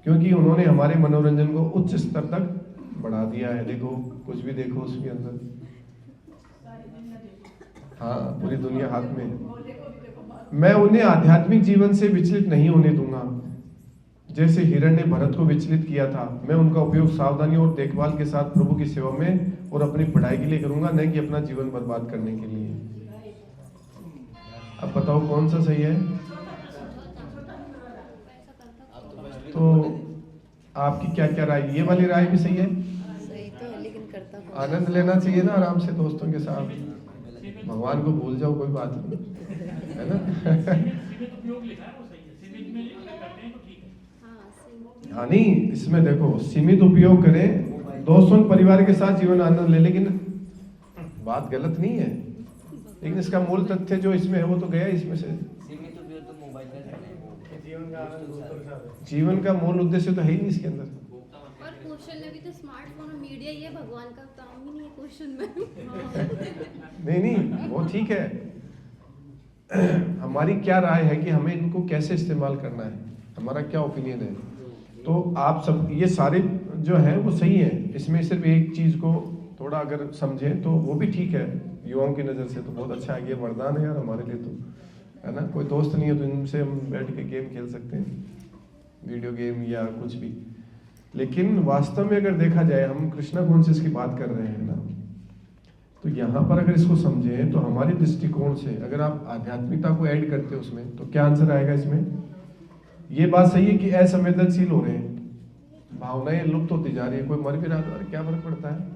क्योंकि उन्होंने हमारे मनोरंजन को उच्च स्तर तक बढ़ा दिया है। देखो, कुछ भी देखो उसके अंदर, हाँ, पूरी दुनिया हाथ में। मैं उन्हें आध्यात्मिक जीवन से विचलित नहीं होने दूंगा। जैसे हिरण ने भरत को विचलित किया था, मैं उनका उपयोग सावधानी और देखभाल के साथ प्रभु की सेवा में और अपनी पढ़ाई के लिए करूंगा, नहीं कि अपना जीवन बर्बाद करने के लिए। अब बताओ कौन सा सही है? तो आपकी क्या क्या राय? ये वाली राय भी सही है?
सही तो है, लेकिन करता कौन?
आनंद लेना चाहिए ना आराम से दोस्तों के साथ। भगवान को भूल जाओ, कोई बात नहीं, है ना?
सीमित उपयोग लिखा है वो सही है, सीमित में अगर करते हैं तो ठीक है।
हाँ, सही।
हाँ, नहीं, इसमें देखो, सीमित उपयोग करें, दोस्तों परिवार के साथ जीवन आनंद ले, लेकिन बात गलत नहीं है, लेकिन इसका मूल तथ्य जो इसमें है वो तो गया इसमें से।
सीमित उपयोग तो मोबाइल का करना है।
जीवन का आनंद दोस्तों के साथ है।
जीवन का मूल उद्देश्य तो है ही नहीं इसके अंदर।
और क्वेश्चन में भी तो स्मार्टफोन और मीडिया, ये भगवान का काम ही नहीं है क्वेश्चन में।
नहीं, वो ठीक है। हमारी क्या राय है कि हमें इनको कैसे इस्तेमाल करना है, हमारा क्या ओपिनियन है। तो आप सब ये सारे जो है वो सही है, इसमें सिर्फ एक चीज को थोड़ा अगर समझें तो वो भी ठीक है। युवाओं की नज़र से तो बहुत अच्छा है, ये वरदान है यार हमारे लिए, तो है ना। कोई दोस्त नहीं है तो इनसे हम बैठ के गेम खेल सकते हैं, वीडियो गेम या कुछ भी। लेकिन वास्तव में अगर देखा जाए, हम कृष्णा कॉन्शियस की बात कर रहे हैं ना, तो यहाँ पर अगर इसको समझें तो हमारे दृष्टिकोण से अगर आप आध्यात्मिकता को ऐड करते हो उसमें, तो क्या आंसर आएगा इसमें? ये बात सही है कि असंवेदनशील हो रहे हैं, भावनाएं लुप्त होती जा रही है। कोई मर भी रहा तो क्या फर्क पड़ता है,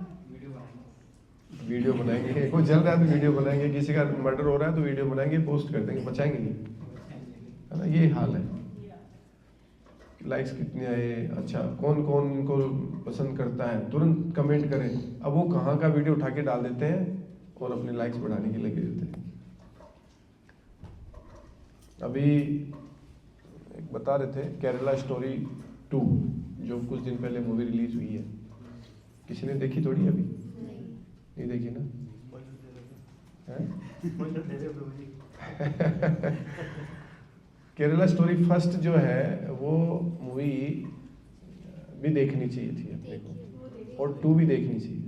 वीडियो बनाएंगे। कोई जल रहा है तो वीडियो बनाएंगे, किसी का मर्डर हो रहा है तो वीडियो बनाएंगे, पोस्ट कर देंगे, बचाएंगे नहीं, है ना। ये हाल है। लाइक्स कितने आए, अच्छा कौन कौन इनको पसंद करता है, तुरंत कमेंट करें। अब वो कहाँ का वीडियो उठा के डाल देते हैं और अपने लाइक्स बढ़ाने के लगे रहते हैं। अभी एक बता रहे थे केरला स्टोरी 2, जो कुछ दिन पहले मूवी रिलीज हुई है, किसी ने देखी थोड़ी? अभी नहीं देखी ना? केरला स्टोरी फर्स्ट जो है वो मूवी भी देखनी चाहिए थी अपने को, और 2 भी देखनी चाहिए,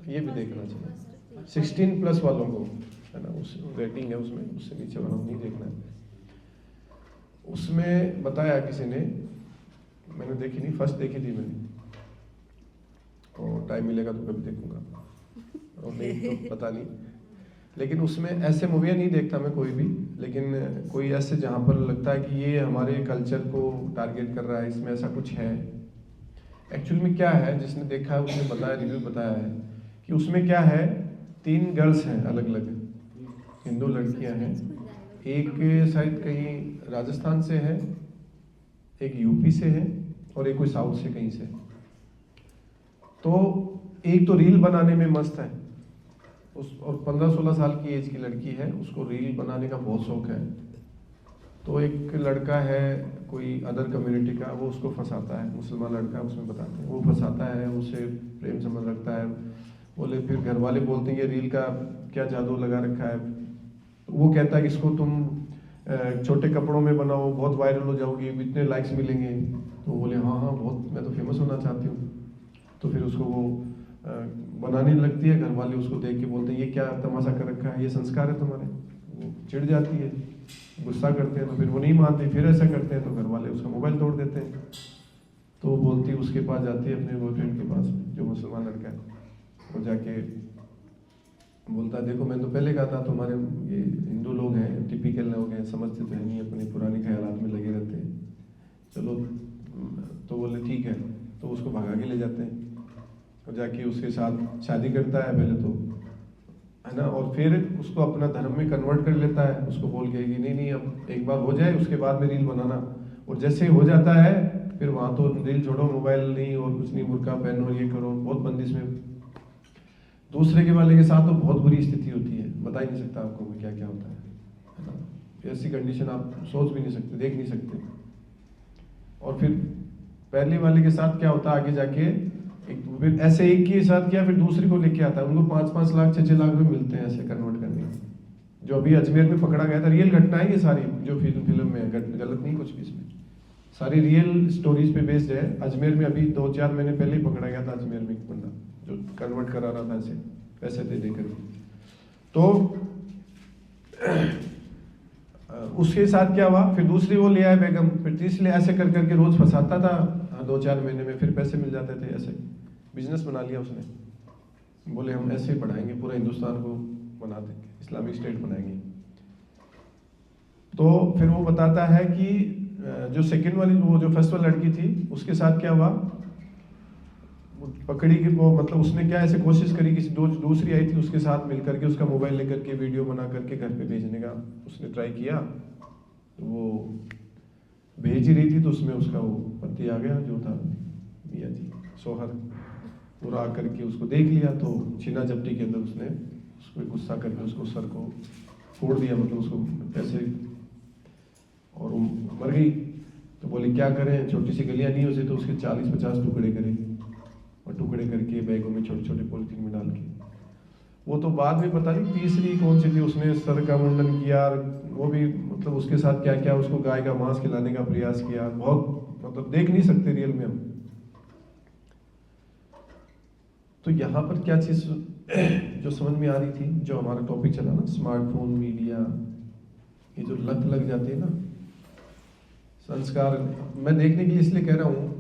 ये भी देखना चाहिए। 16+ वालों को, है ना, उस रेटिंग है उसमें, उससे नीचे वालों को नहीं देखना है। उसमें बताया किसी ने, मैंने देखी नहीं, फर्स्ट देखी थी मैंने, और टाइम मिलेगा तो कभी देखूंगा, और नहीं तो पता नहीं। लेकिन उसमें ऐसे मूवियाँ नहीं देखता मैं कोई भी, लेकिन कोई ऐसे जहाँ पर लगता है कि ये हमारे कल्चर को टारगेट कर रहा है, इसमें ऐसा कुछ है। एक्चुअल में क्या है, जिसने देखा है उसने बताया, रिव्यू बताया है कि उसमें क्या है, 3 गर्ल्स हैं अलग अलग, हिंदू लड़कियां हैं। एक शायद कहीं राजस्थान से है, एक यूपी से है, और एक कोई साउथ से कहीं से। तो एक तो रील बनाने में मस्त है उस, और 15-16 साल की एज की लड़की है, उसको रील बनाने का बहुत शौक है। तो एक लड़का है कोई अदर कम्युनिटी का, वो उसको फंसाता है, मुसलमान लड़का है उसमें बताते हैं, वो फंसाता है, उससे प्रेम संबंध रखता है। बोले फिर घर वाले बोलते हैं ये रील का क्या जादू लगा रखा है। वो कहता है कि इसको तुम छोटे कपड़ों में बनाओ, बहुत वायरल हो जाओगी, इतने लाइक्स मिलेंगे। तो बोले हाँ हाँ बहुत, मैं तो फेमस होना चाहती हूँ। तो फिर उसको वो बनाने लगती है। घर वाले उसको देख के बोलते हैं ये क्या तमाशा कर रखा है, ये संस्कार है तुम्हारे। वो चिढ़ जाती है, गुस्सा करते हैं। तो फिर वो नहीं मानते, फिर ऐसा करते हैं तो घर वाले उसका मोबाइल तोड़ देते हैं। तो वो बोलती है, उसके पास जाती है अपने बॉयफ्रेंड के पास, जो मुसलमान लड़का है। वो जाके बोलता है देखो मैंने तो पहले कहा था तुम्हारे ये हिंदू लोग हैं, टिपिकल लोग हैं, समझते तो है नहीं, अपने पुराने ख्यालात में लगे रहते हैं, चलो। तो बोले ठीक है। तो उसको भगा के ले जाते हैं और जाके उसके साथ शादी करता है पहले तो, है ना। और फिर उसको अपना धर्म में कन्वर्ट कर लेता है, उसको बोल के कि नहीं नहीं अब एक बार हो जाए उसके बाद में रील बनाना। और जैसे ही हो जाता है फिर वहाँ तो रील छोड़ो, मोबाइल नहीं और कुछ नहीं, बुर्का पहनो, ये करो, बहुत बंदिश में। दूसरे के वाले के साथ तो बहुत बुरी स्थिति होती है, बता ही नहीं सकता आपको क्या क्या होता है ना। ऐसी कंडीशन आप सोच भी नहीं सकते, देख नहीं सकते। और फिर पहले वाले के साथ क्या होता है आगे जाके, फिर ऐसे एक के साथ किया, फिर दूसरे को लेके आता है, उनको 5-5 लाख 6-6 लाख रुपए मिलते हैं ऐसे कन्वर्ट करने। जो अभी अजमेर में पकड़ा गया था, रियल घटना है ये सारी, जो फिल्म में गलत नहीं कुछ भी, इसमें सारी रियल स्टोरीज पे बेस्ड है। अजमेर में अभी 2-4 महीने पहले ही पकड़ा गया था अजमेर में एक बंदा जो कन्वर्ट करा रहा था ऐसे पैसे दे देकर। तो उसके साथ क्या हुआ, फिर दूसरी वो ले आया बेगम, फिर तीसरी ऐसे कर करके रोज फंसाता था। 2-4 महीने में फिर पैसे मिल जाते थे, ऐसे बिजनेस बना लिया उसने। बोले हम ऐसे ही बढ़ाएंगे, पूरा हिंदुस्तान को बना देंगे, इस्लामिक स्टेट बनाएंगे। तो फिर वो बताता है कि जो सेकंड वाली, वो जो फर्स्ट वाली लड़की थी, उसके साथ क्या हुआ, पकड़ी कि वो मतलब उसने क्या ऐसे कोशिश करी, किसी दूसरी आई थी उसके साथ मिलकर के उसका मोबाइल लेकर के वीडियो बना करके घर पे भेजने का उसने ट्राई किया। वो भेज ही रही थी तो उसमें उसका वो पति आ गया जो था मियाँ जी, सोहर। पूरा आकर के उसको देख लिया तो छीना झपटी के अंदर उसने उसको गुस्सा करके उसको सर को फोड़ दिया, मतलब उसको ऐसे, और वो मर गई। तो बोले क्या करें, छोटी सी गलियां नहीं होती तो उसके 40-50 टुकड़े करें, और टुकड़े करके बैगों में छोटे छोटे पॉलिथीन में डाल के। वो तो बाद में पता नहीं तीसरी कौन सी थी, उसने सर का मुंडन किया, वो भी मतलब उसके साथ क्या क्या, उसको गाय का मांस खिलाने का प्रयास किया। बहुत मतलब देख नहीं सकते रियल में हम। तो यहाँ पर क्या चीज जो समझ में आ रही थी, जो हमारा टॉपिक चला ना, स्मार्टफोन, मीडिया, ये जो लत लग जाती है ना, संस्कार। मैं देखने के लिए इसलिए कह रहा हूँ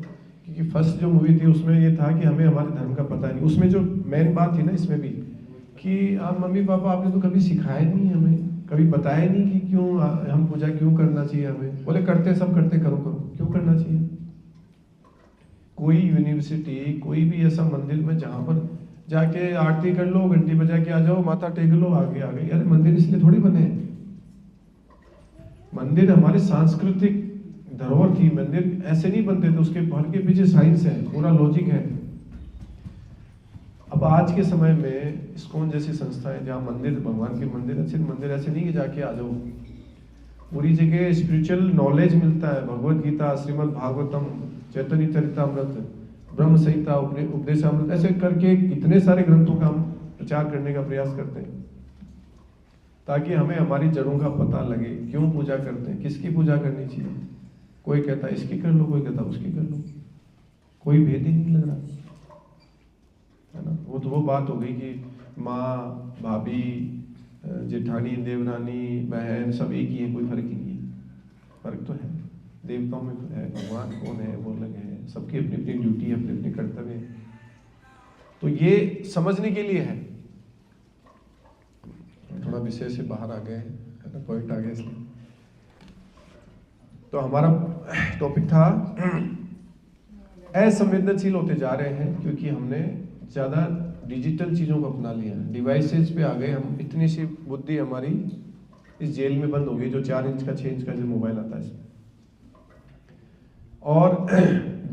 क्योंकि फर्स्ट जो मूवी थी उसमें ये था कि हमें हमारे धर्म का पता नहीं। उसमें जो मेन बात थी ना इसमें भी कि आप मम्मी पापा आपने तो कभी सिखाया नहीं हमें, कभी बताया नहीं कि क्यों हम पूजा क्यों करना चाहिए हमें। बोले करते सब करते, करो करो, क्यों करना चाहिए। कोई यूनिवर्सिटी, कोई भी ऐसा मंदिर में जहाँ पर जाके आरती कर लो, घंटी बजा के आ जाओ, माथा टेक लो, आगे आ गई। अरे मंदिर इसलिए थोड़ी बने हैं। मंदिर हमारे सांस्कृतिक धरोहर थी। मंदिर ऐसे नहीं बनते थे, उसके भर के पीछे साइंस है, पूरा लॉजिक है। अब आज के समय में इस्कॉन जैसी संस्थाएं जहाँ मंदिर, भगवान के मंदिर है, सिर्फ मंदिर ऐसे नहीं कि जाके आ जाओ, पूरी जगह स्पिरिचुअल नॉलेज मिलता है। भगवत गीता, श्रीमद् भागवतम, चैतन्य चरितामृत, ब्रह्म संहिता, उपदेशामृत, ऐसे करके कितने सारे ग्रंथों का हम प्रचार करने का प्रयास करते हैं ताकि हमें हमारी जड़ों का पता लगे, क्यों पूजा करते हैं, किसकी पूजा करनी चाहिए। कोई कहता है इसकी कर लो, कोई कहता है उसकी कर लो, कोई भेद ही नहीं लग रहा है ना। वो तो वो बात हो गई कि माँ, भाभी, जेठानी, देवरानी, बहन सब एक ही है, कोई फर्क ही नहीं है। फर्क तो है, देवताओं में है, भगवान कौन है वो अलग है, सबकी अपनी अपनी ड्यूटी है, अपने अपने कर्तव्य है। तो ये समझने के लिए है। थोड़ा विषय से बाहर आ गए है ना, पॉइंट आ गया इसलिए। तो हमारा टॉपिक था असंवेदनशील होते जा रहे हैं क्योंकि हमने ज़्यादा डिजिटल चीज़ों को अपना लिया, डिवाइसेज पे आ गए हम। इतनी सी बुद्धि हमारी इस जेल में बंद हो गई जो 4 इंच का 6 इंच का जो मोबाइल आता है इसमें। और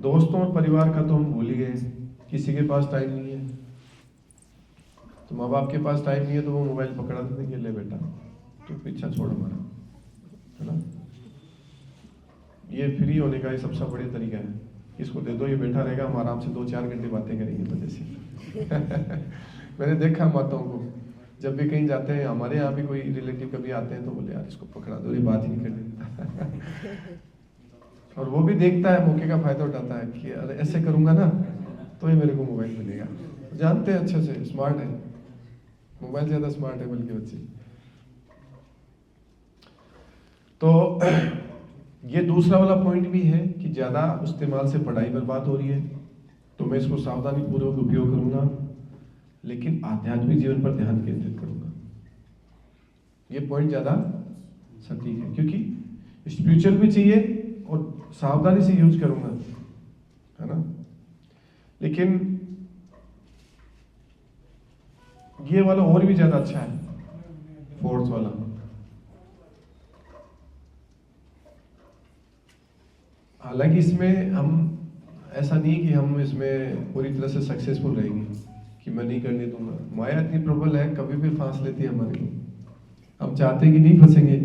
दोस्तों और परिवार का तो हम भूल ही गए, किसी के पास टाइम नहीं है। तो माँ बाप के पास टाइम नहीं है तो वो मोबाइल पकड़ा देते कि ले बेटा तो पीछा छोड़ हमारा, है ना। ये फ्री होने का ही सबसे बढ़िया तरीका है, इसको दे दो, ये बैठा रहेगा, हम आराम से 2-4 घंटे बातें करेंगे मजे से। मैंने देखा माताओं को, जब भी कहीं जाते हैं, हमारे यहाँ भी कोई रिलेटिव कभी आते हैं तो बोले यार इसको पकड़ा दो, ये बात ही नहीं करने और वो भी देखता है, मौके का फायदा उठाता है कि अरे ऐसे करूंगा ना तो ये मेरे को मोबाइल मिलेगा। जानते हैं अच्छे से, स्मार्ट है, मोबाइल से ज्यादा स्मार्ट है बल्कि बच्चे। तो ये दूसरा वाला पॉइंट भी है कि ज्यादा इस्तेमाल से पढ़ाई बर्बाद हो रही है, तो मैं इसको सावधानी पूर्वक उपयोग करूंगा, लेकिन आध्यात्मिक जीवन पर ध्यान केंद्रित करूंगा। ये पॉइंट ज्यादा सटीक है, क्योंकि स्पिरिचुअल भी चाहिए और सावधानी से यूज करूंगा, है ना। लेकिन ये वाला और भी ज्यादा अच्छा है, फोर्थ वाला। हालांकि इसमें हम ऐसा नहीं कि हम इसमें पूरी तरह से सक्सेसफुल रहेंगे कि मैं नहीं करने दूंगा। माया इतनी प्रबल है, कभी भी फांस लेती है हमारे को। हम चाहते हैं कि नहीं फंसेंगे,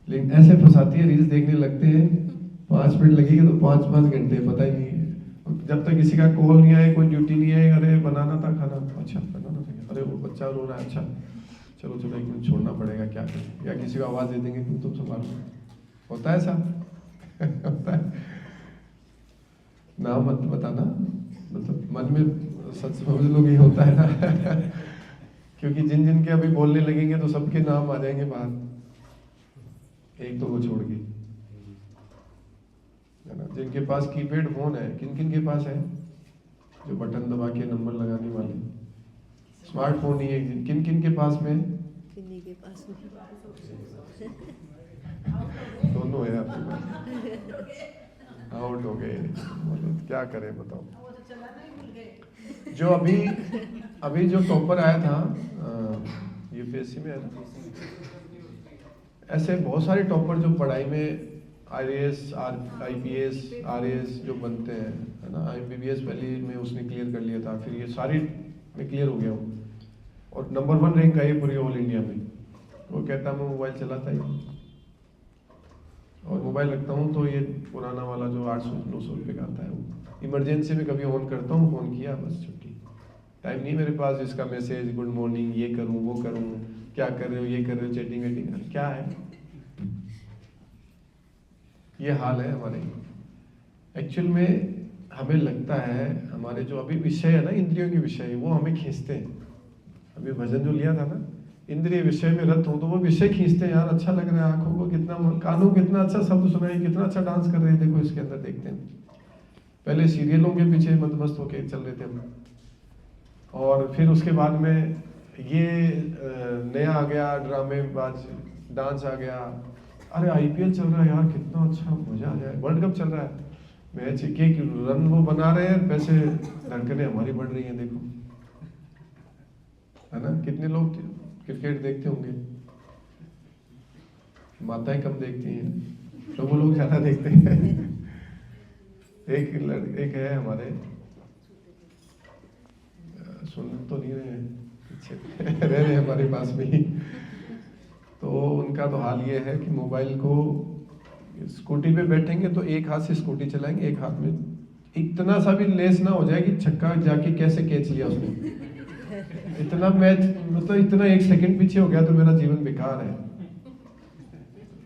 लेकिन ऐसे फंसाती है, रील्स देखने लगते हैं, 5 मिनट लगेगी तो 5-5 घंटे पता ही नहीं है। जब तक किसी का कॉल नहीं आए, कोई ड्यूटी नहीं है, अरे बनाना था खाना, अच्छा बनाना था, अरे वो बच्चा रो रहा है, अच्छा चलो 1 मिनट छोड़ना पड़ेगा, क्या करें, या किसी को आवाज दे देंगे तुम संभालो। होता है ऐसा होता है ना, मत बताना, मतलब मन में सच समझ लो कि होता है ना क्योंकि जिन जिन के अभी बोलने लगेंगे तो सबके नाम आ जाएंगे बाहर, एक तो वो छोड़ के, है ना। जिनके पास कीपैड फोन है, किन किन के पास है, जो बटन दबा के नंबर लगाने वाले, स्मार्टफोन नहीं है, किन किन के पास में,
किन्हीं के पास
दोनों है आपके पास, आउट हो गए, मतलब क्या करें बताओ। जो अभी जो टॉपर आया था यूपीएससी में, है ना, ऐसे बहुत सारे टॉपर जो पढ़ाई में IAS, IPS, RAS जो बनते हैं, है ना, IBPS पहले में उसने क्लियर कर लिया था, फिर ये सारी में क्लियर हो गया हूँ और नंबर 1 रैंक आई है पूरी ऑल इंडिया में। वो कहता मैं मोबाइल चलाता ही और मोबाइल रखता हूँ तो ये पुराना वाला जो 800-900 रुपये का आता है, वो इमरजेंसी में कभी ऑन करता हूँ, फोन किया बस छुट्टी, टाइम नहीं मेरे पास इसका मैसेज, गुड मॉर्निंग, ये करूँ वो करूँ, क्या कर रहे हो, ये कर रहे हो, चैटिंग वेटिंग, क्या है। ये हाल है हमारे। एक्चुअल में हमें लगता है हमारे जो अभी विषय है ना, इंद्रियों के विषय, वो हमें खींचते हैं। अभी भजन जो लिया था ना, इंद्रिय विषय में रत हो तो वो विषय खींचते हैं, यार अच्छा लग रहा है, आंखों को कितना, कानों कितना अच्छा शब्द सुनाई, कितना अच्छा डांस कर रहे हैं, देखो इसके अंदर देखते हैं। पहले सीरियलों के पीछे मदमस्त होके चल रहे थे हम, और फिर उसके बाद में ये नया आ गया, ड्रामेबाज डांस आ गया, अरे IPL चल रहा है यार, कितना अच्छा, मजा आ जाए, वर्ल्ड कप चल रहा है, मैच के रन वो बना रहे हैं, पैसे धड़कने हमारी बढ़ रही हैं, देखो, है ना। कितने लोग क्रिकेट देखते होंगे, माताएं कम देखती हैं, तो वो लोग ज्यादा देखते हैं एक है हमारे, सुन तो नहीं रहे हैं, पीछे रह रहे हमारे पास में ही, तो उनका तो हाल ये है कि मोबाइल को, स्कूटी पे बैठेंगे तो एक हाथ से स्कूटी चलाएंगे, एक हाथ में इतना सा भी लेस ना हो जाए कि छक्का जाके कैसे कैच लिया उसने, इतना मैच, मतलब इतना 1 सेकंड पीछे हो गया तो मेरा जीवन बेकार है।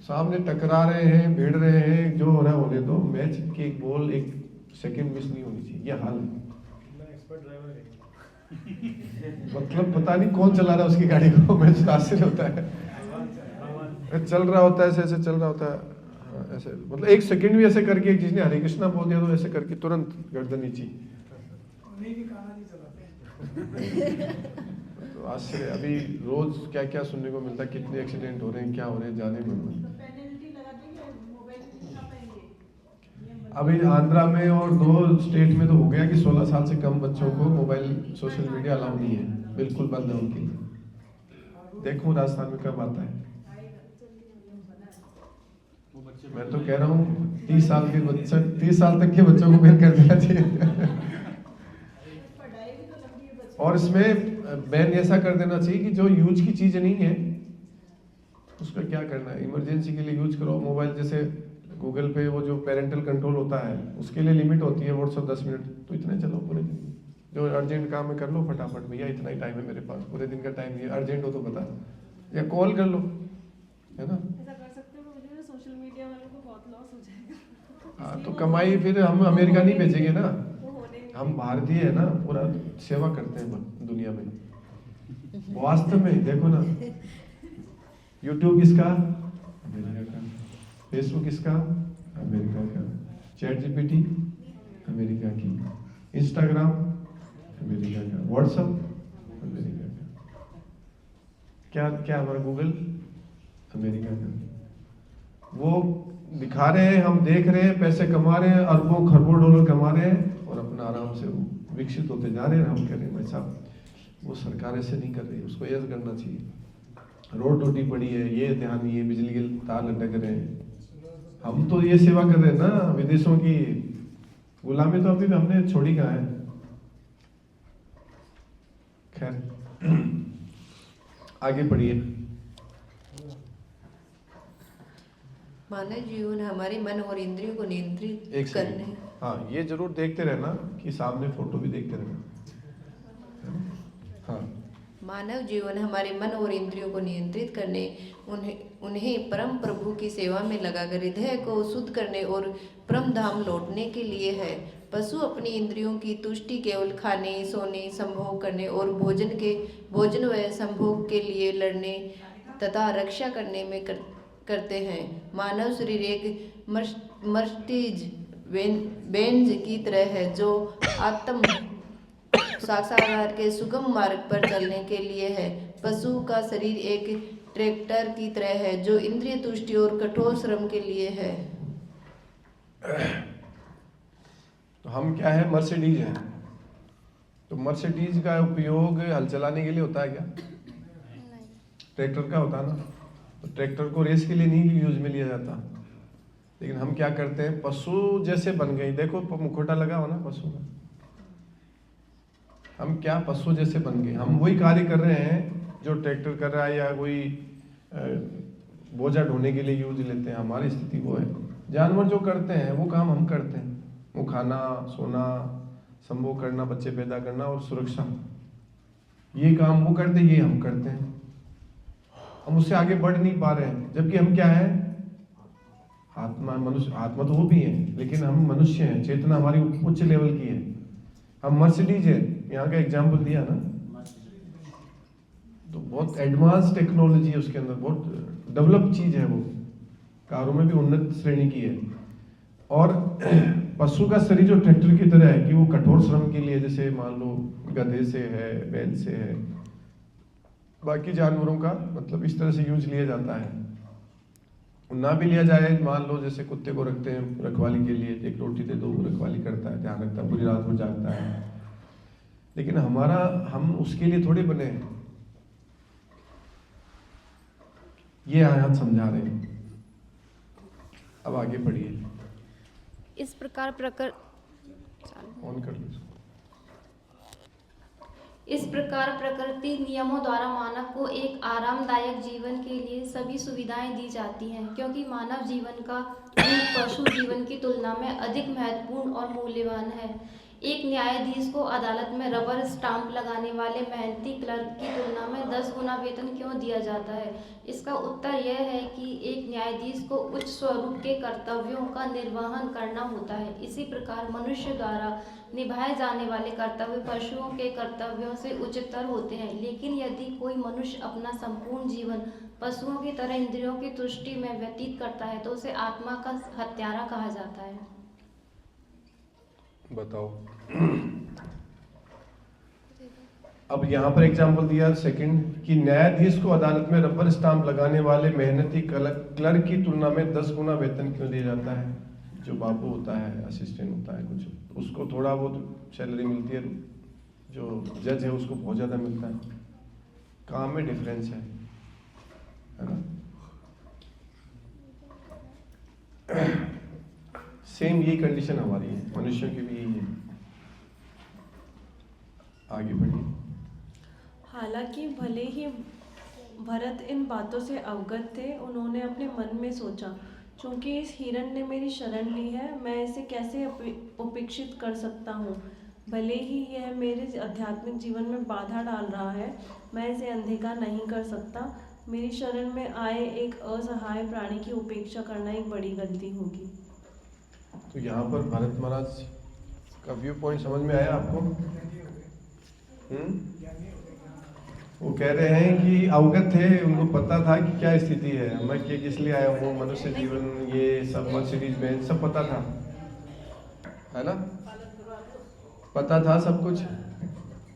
सामने टकरा रहे हैं, भिड़ रहे हैं, जो हो रहा है होने दो, मैच की एक बॉल 1 सेकंड मिस नहीं होनी चाहिए, ये हाल है।
एक्सपर्ट ड्राइवर है
मतलब पता नहीं कौन चला रहा है उसकी गाड़ी को, मैच हासिल होता है, चल रहा होता है, ऐसे ऐसे चल रहा होता है, हाँ, ऐसे मतलब 1 सेकंड भी ऐसे करके, किसी ने हरे कृष्णा बोल दिया तो ऐसे करके तुरंत गर्दन नीचे। तो आश्चर्य, अभी रोज क्या क्या सुनने को मिलता है, कितने एक्सीडेंट हो रहे हैं, क्या हो रहे हैं, जाने में। अभी आंध्रा में और 2 स्टेट में तो हो गया कि 16 साल से कम बच्चों को मोबाइल, सोशल मीडिया अलाउ नहीं है, बिल्कुल बंद है उनके लिए। देखो राजस्थान में कब आता है। मैं तो कह रहा हूँ 30 साल के बच्चे, 30 साल तक के बच्चों को बैन कर देना चाहिए और इसमें बैन ऐसा कर देना चाहिए कि जो यूज की चीज नहीं है उसका क्या करना है, इमरजेंसी के लिए यूज करो मोबाइल। जैसे गूगल पे वो जो पेरेंटल कंट्रोल होता है उसके लिए लिमिट होती है, व्हाट्सएप 10 मिनट, तो इतने चलो पूरे दिन, जो अर्जेंट काम है कर लो फटाफट, भैया इतना ही टाइम है मेरे पास, पूरे दिन का टाइम नहीं है, अर्जेंट हो तो बता, या कॉल कर लो, है ना।
ऐसा कर सकते हो, मुझे ना सोशल मीडिया वालों को बहुत लॉस हो जाएगा।
हाँ तो कमाई फिर हम अमेरिका नहीं भेजेंगे ना,
वो होने नहीं
हम भारतीय है ना, पूरा सेवा करते हैं दुनिया में वास्तव में। देखो ना, यूट्यूब किसका, अमेरिका का, फेसबुक किसका, अमेरिका का, चैट जीपीटी अमेरिका की, इंस्टाग्राम अमेरिका का, व्हाट्सएप अमेरिका का, क्या क्या हमारा गूगल अमेरिका का। वो दिखा रहे हैं, हम देख रहे हैं, पैसे कमा रहे हैं, अरबों खरबों डॉलर कमा रहे हैं और अपना आराम से वो विकसित होते जा रहे हैं। हम कह रहे हैं भाई साहब वो सरकार ऐसे नहीं कर रही, उसको ऐसा करना चाहिए, रोड टूटी पड़ी है, ये ध्यान नहीं है, बिजली के तार लटक रहे हैं। हम तो ये सेवा कर रहे हैं ना, विदेशों की गुलामी तो अभी भी हमने छोड़ी कहाँ है। खैर आगे बढ़िए।
मानव जीवन हमारे मन और इंद्रियों को नियंत्रित
एक
करने।
सेकंड, हाँ ये जरूर देखते रहना कि सामने फोटो भी देखते रहना। हाँ,
मानव जीवन हमारे मन और इंद्रियों को नियंत्रित करने, उन्हें परम प्रभु की सेवा में लगाकर हृदय को शुद्ध करने और परम धाम लौटने के लिए है। पशु अपनी इंद्रियों की तुष्टि केवल खाने, सोने, संभोग करने और भोजन व संभोग के लिए लड़ने तथा रक्षा करने में करते हैं। मानव शरीर एक मर्सिडीज बेंज की तरह है जो आत्म साक्षात्कार के सुगम मार्ग पर चलने के लिए है। पशु का शरीर एक ट्रैक्टर की तरह है जो इंद्रिय तुष्टि और कठोर श्रम के लिए है।
तो हम क्या है, मर्सिडीज हैं। तो मर्सिडीज का उपयोग हल चलाने के लिए होता है क्या? ट्रैक्टर का होता है ना। तो ट्रैक्टर को रेस के लिए नहीं यूज में लिया जाता, लेकिन हम क्या करते हैं, पशु जैसे बन गई। देखो मुखौटा लगा हो ना पशु का, हम क्या पशु जैसे बन गए। हम वही कार्य कर रहे हैं जो ट्रैक्टर कर रहा है, या कोई बोझा ढोने के लिए यूज लेते हैं। हमारी स्थिति वो है। जानवर जो करते हैं वो काम हम करते हैं, वो खाना, सोना, संभोग करना, बच्चे पैदा करना और सुरक्षा, ये काम वो करते, ये हम करते हैं। हम उससे आगे बढ़ नहीं पा रहे हैं, जबकि हम क्या है, आत्मा, मनुष्य। आत्मा तो वो भी है, लेकिन हम मनुष्य हैं, चेतना हमारी उच्च लेवल की है। हम मर्सिडीज है, यहाँ का एग्जाम्पल दिया ना, तो बहुत एडवांस टेक्नोलॉजी है उसके अंदर, बहुत डेवलप चीज है वो, कारों में भी उन्नत श्रेणी की है। और पशु का शरीर जो ट्रैक्टर की तरह है कि वो कठोर श्रम के लिए, जैसे मान लो गधे से है, बैल से है, बाकी जानवरों का मतलब इस तरह से यूज लिया जाता है। ना भी लिया जाए, मान लो जैसे कुत्ते को रखते हैं रखवाली के लिए, एक रोटी दे दो, वो रखवाली करता है, ध्यान रखता है, पूरी रात भर जागता है। लेकिन हम उसके लिए थोड़े बने हैं। ये आयत समझा रहे हैं। अब आगे बढ़िए।
इस प्रकार
ऑन कर लो।
इस प्रकार प्रकृति नियमों द्वारा मानव को एक आरामदायक जीवन के लिए सभी सुविधाएं दी जाती हैं, क्योंकि मानव जीवन का रूप पशु जीवन की तुलना में अधिक महत्वपूर्ण और मूल्यवान है। एक न्यायाधीश को अदालत में रबर स्टाम्प लगाने वाले मेहनती क्लर्क की तुलना में 10 गुना वेतन क्यों दिया जाता है? इसका उत्तर यह है कि एक न्यायाधीश को उच्च स्वरूप के कर्तव्यों का निर्वहन करना होता है। इसी प्रकार मनुष्य द्वारा निभाए जाने वाले कर्तव्य पशुओं के कर्तव्यों से उच्चतर होते हैं। लेकिन यदि कोई मनुष्य अपना संपूर्ण जीवन पशुओं की तरह इंद्रियों की तुष्टि में व्यतीत करता है तो उसे आत्मा का हत्यारा कहा जाता है।
बताओ। अब यहाँ पर एग्जाम्पल दिया सेकंड कि न्यायाधीश को अदालत में रबर स्टाम्प लगाने वाले मेहनती क्लर्क की तुलना में 10 गुना वेतन क्यों दिया जाता है? जो बाबू होता है, असिस्टेंट होता है कुछ, उसको थोड़ा बहुत सैलरी मिलती है, जो जज है उसको बहुत ज़्यादा मिलता है। काम में डिफरेंस है ना। सेम यही कंडीशन हमारी है, मनुष्यों की भी यही है। आगे बढ़िए।
हालांकि भले ही भरत इन बातों से अवगत थे, उन्होंने अपने मन में सोचा, चूंकि इस हिरण ने मेरी शरण ली है, मैं इसे कैसे उपेक्षित कर सकता हूँ। भले ही यह मेरे आध्यात्मिक जीवन में बाधा डाल रहा है, मैं इसे अनदेखा नहीं कर सकता। मेरी शरण में आए एक असहाय प्राणी की उपेक्षा करना एक बड़ी गलती होगी।
तो यहाँ पर भरत महाराज का व्यू पॉइंट समझ में आया आपको? वो कह रहे हैं कि अवगत थे, उनको पता था कि क्या स्थिति है, मैं किस लिए आया हूँ, मनुष्य जीवन, ये सब मत सीरीज में सब पता था, है ना, पता था सब कुछ।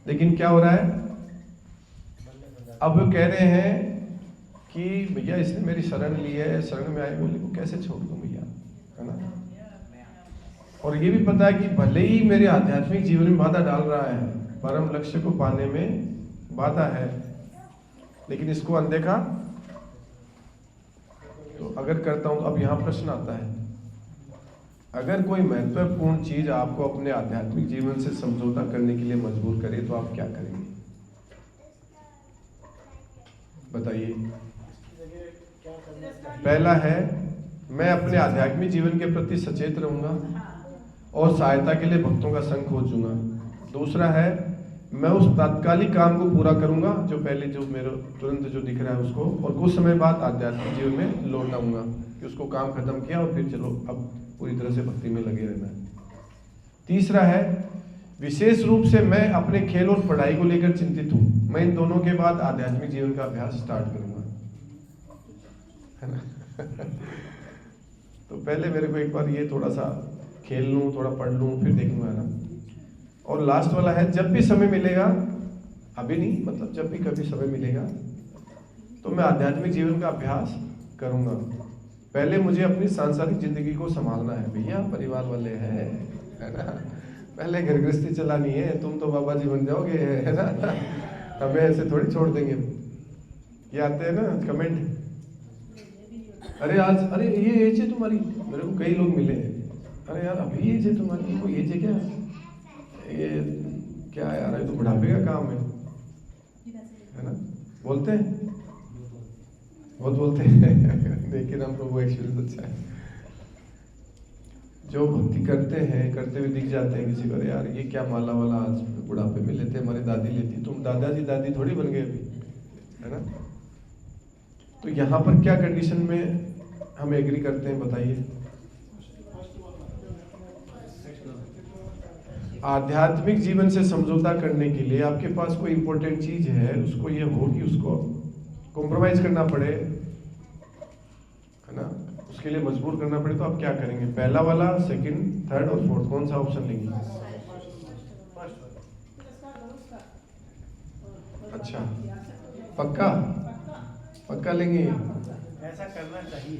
लेकिन क्या हो रहा है, अब वो कह रहे हैं कि भैया इसने मेरी शरण ली है, शरण में आए बोले को कैसे छोड़ दूं भैया, है ना। और ये भी पता है कि भले ही मेरे आध्यात्मिक जीवन में बाधा डाल रहा है, परम लक्ष्य को पाने में बाधा है, लेकिन इसको अनदेखा तो अगर करता हूं। अब यहां प्रश्न आता है, अगर कोई महत्वपूर्ण चीज आपको अपने आध्यात्मिक जीवन से समझौता करने के लिए मजबूर करे तो आप क्या करेंगे, बताइए। पहला है, मैं अपने आध्यात्मिक जीवन के प्रति सचेत रहूंगा और सहायता के लिए भक्तों का संग खोजूंगा। दूसरा है, मैं उस तात्कालिक काम को पूरा करूंगा जो पहले जो मेरे तुरंत जो दिख रहा है उसको, और कुछ समय बाद आध्यात्मिक जीवन में लौट आऊंगा कि उसको काम खत्म किया और फिर चलो अब पूरी तरह से भक्ति में लगे रहना है। तीसरा है, विशेष रूप से मैं अपने खेल और पढ़ाई को लेकर चिंतित हूँ, मैं इन दोनों के बाद आध्यात्मिक जीवन का अभ्यास स्टार्ट करूंगा, है ना। तो पहले मेरे को एक बार ये थोड़ा सा खेल लूँ, थोड़ा पढ़ लूँ, फिर देखूंगा ना। और लास्ट वाला है, जब भी समय मिलेगा, अभी नहीं, मतलब जब भी कभी समय मिलेगा तो मैं आध्यात्मिक जीवन का अभ्यास करूंगा। पहले मुझे अपनी सांसारिक जिंदगी को संभालना है भैया, परिवार वाले हैं, है ना, पहले घर गृहस्थी चलानी है, तुम तो बाबा जी बन जाओगे, है ना, हमें ऐसे थोड़ी छोड़ देंगे। ये आते हैं ना कमेंट, अरे आज, अरे ये एज है तुम्हारी, मेरे को कई लोग मिले, अरे यार अभी एज है तुम्हारी, कोई एज है क्या, ये क्या यार, ये तो बुढ़ापे का काम है ना, बोलते हैं, बहुत बोलते हैं। लेकिन हमको वो एक्सपीरियंस अच्छा है, जो भक्ति करते हैं, करते हुए दिख जाते हैं किसी को, अरे यार ये क्या माला वाला आज बुढ़ापे में लेते, हमारी दादी लेती, तुम दादाजी दादी थोड़ी बन गए अभी, है ना। तो यहाँ पर क्या कंडीशन में हम एग्री करते हैं, बताइए। आध्यात्मिक जीवन से समझौता करने के लिए आपके पास कोई इंपॉर्टेंट चीज है, उसको ये हो कि उसको कॉम्प्रोमाइज करना पड़े, है ना, उसके लिए मजबूर करना पड़े, तो आप क्या करेंगे, पहला वाला, सेकंड, थर्ड और फोर्थ, कौन सा ऑप्शन लेंगे? अच्छा, पक्का पक्का लेंगे,
ऐसा करना चाहिए,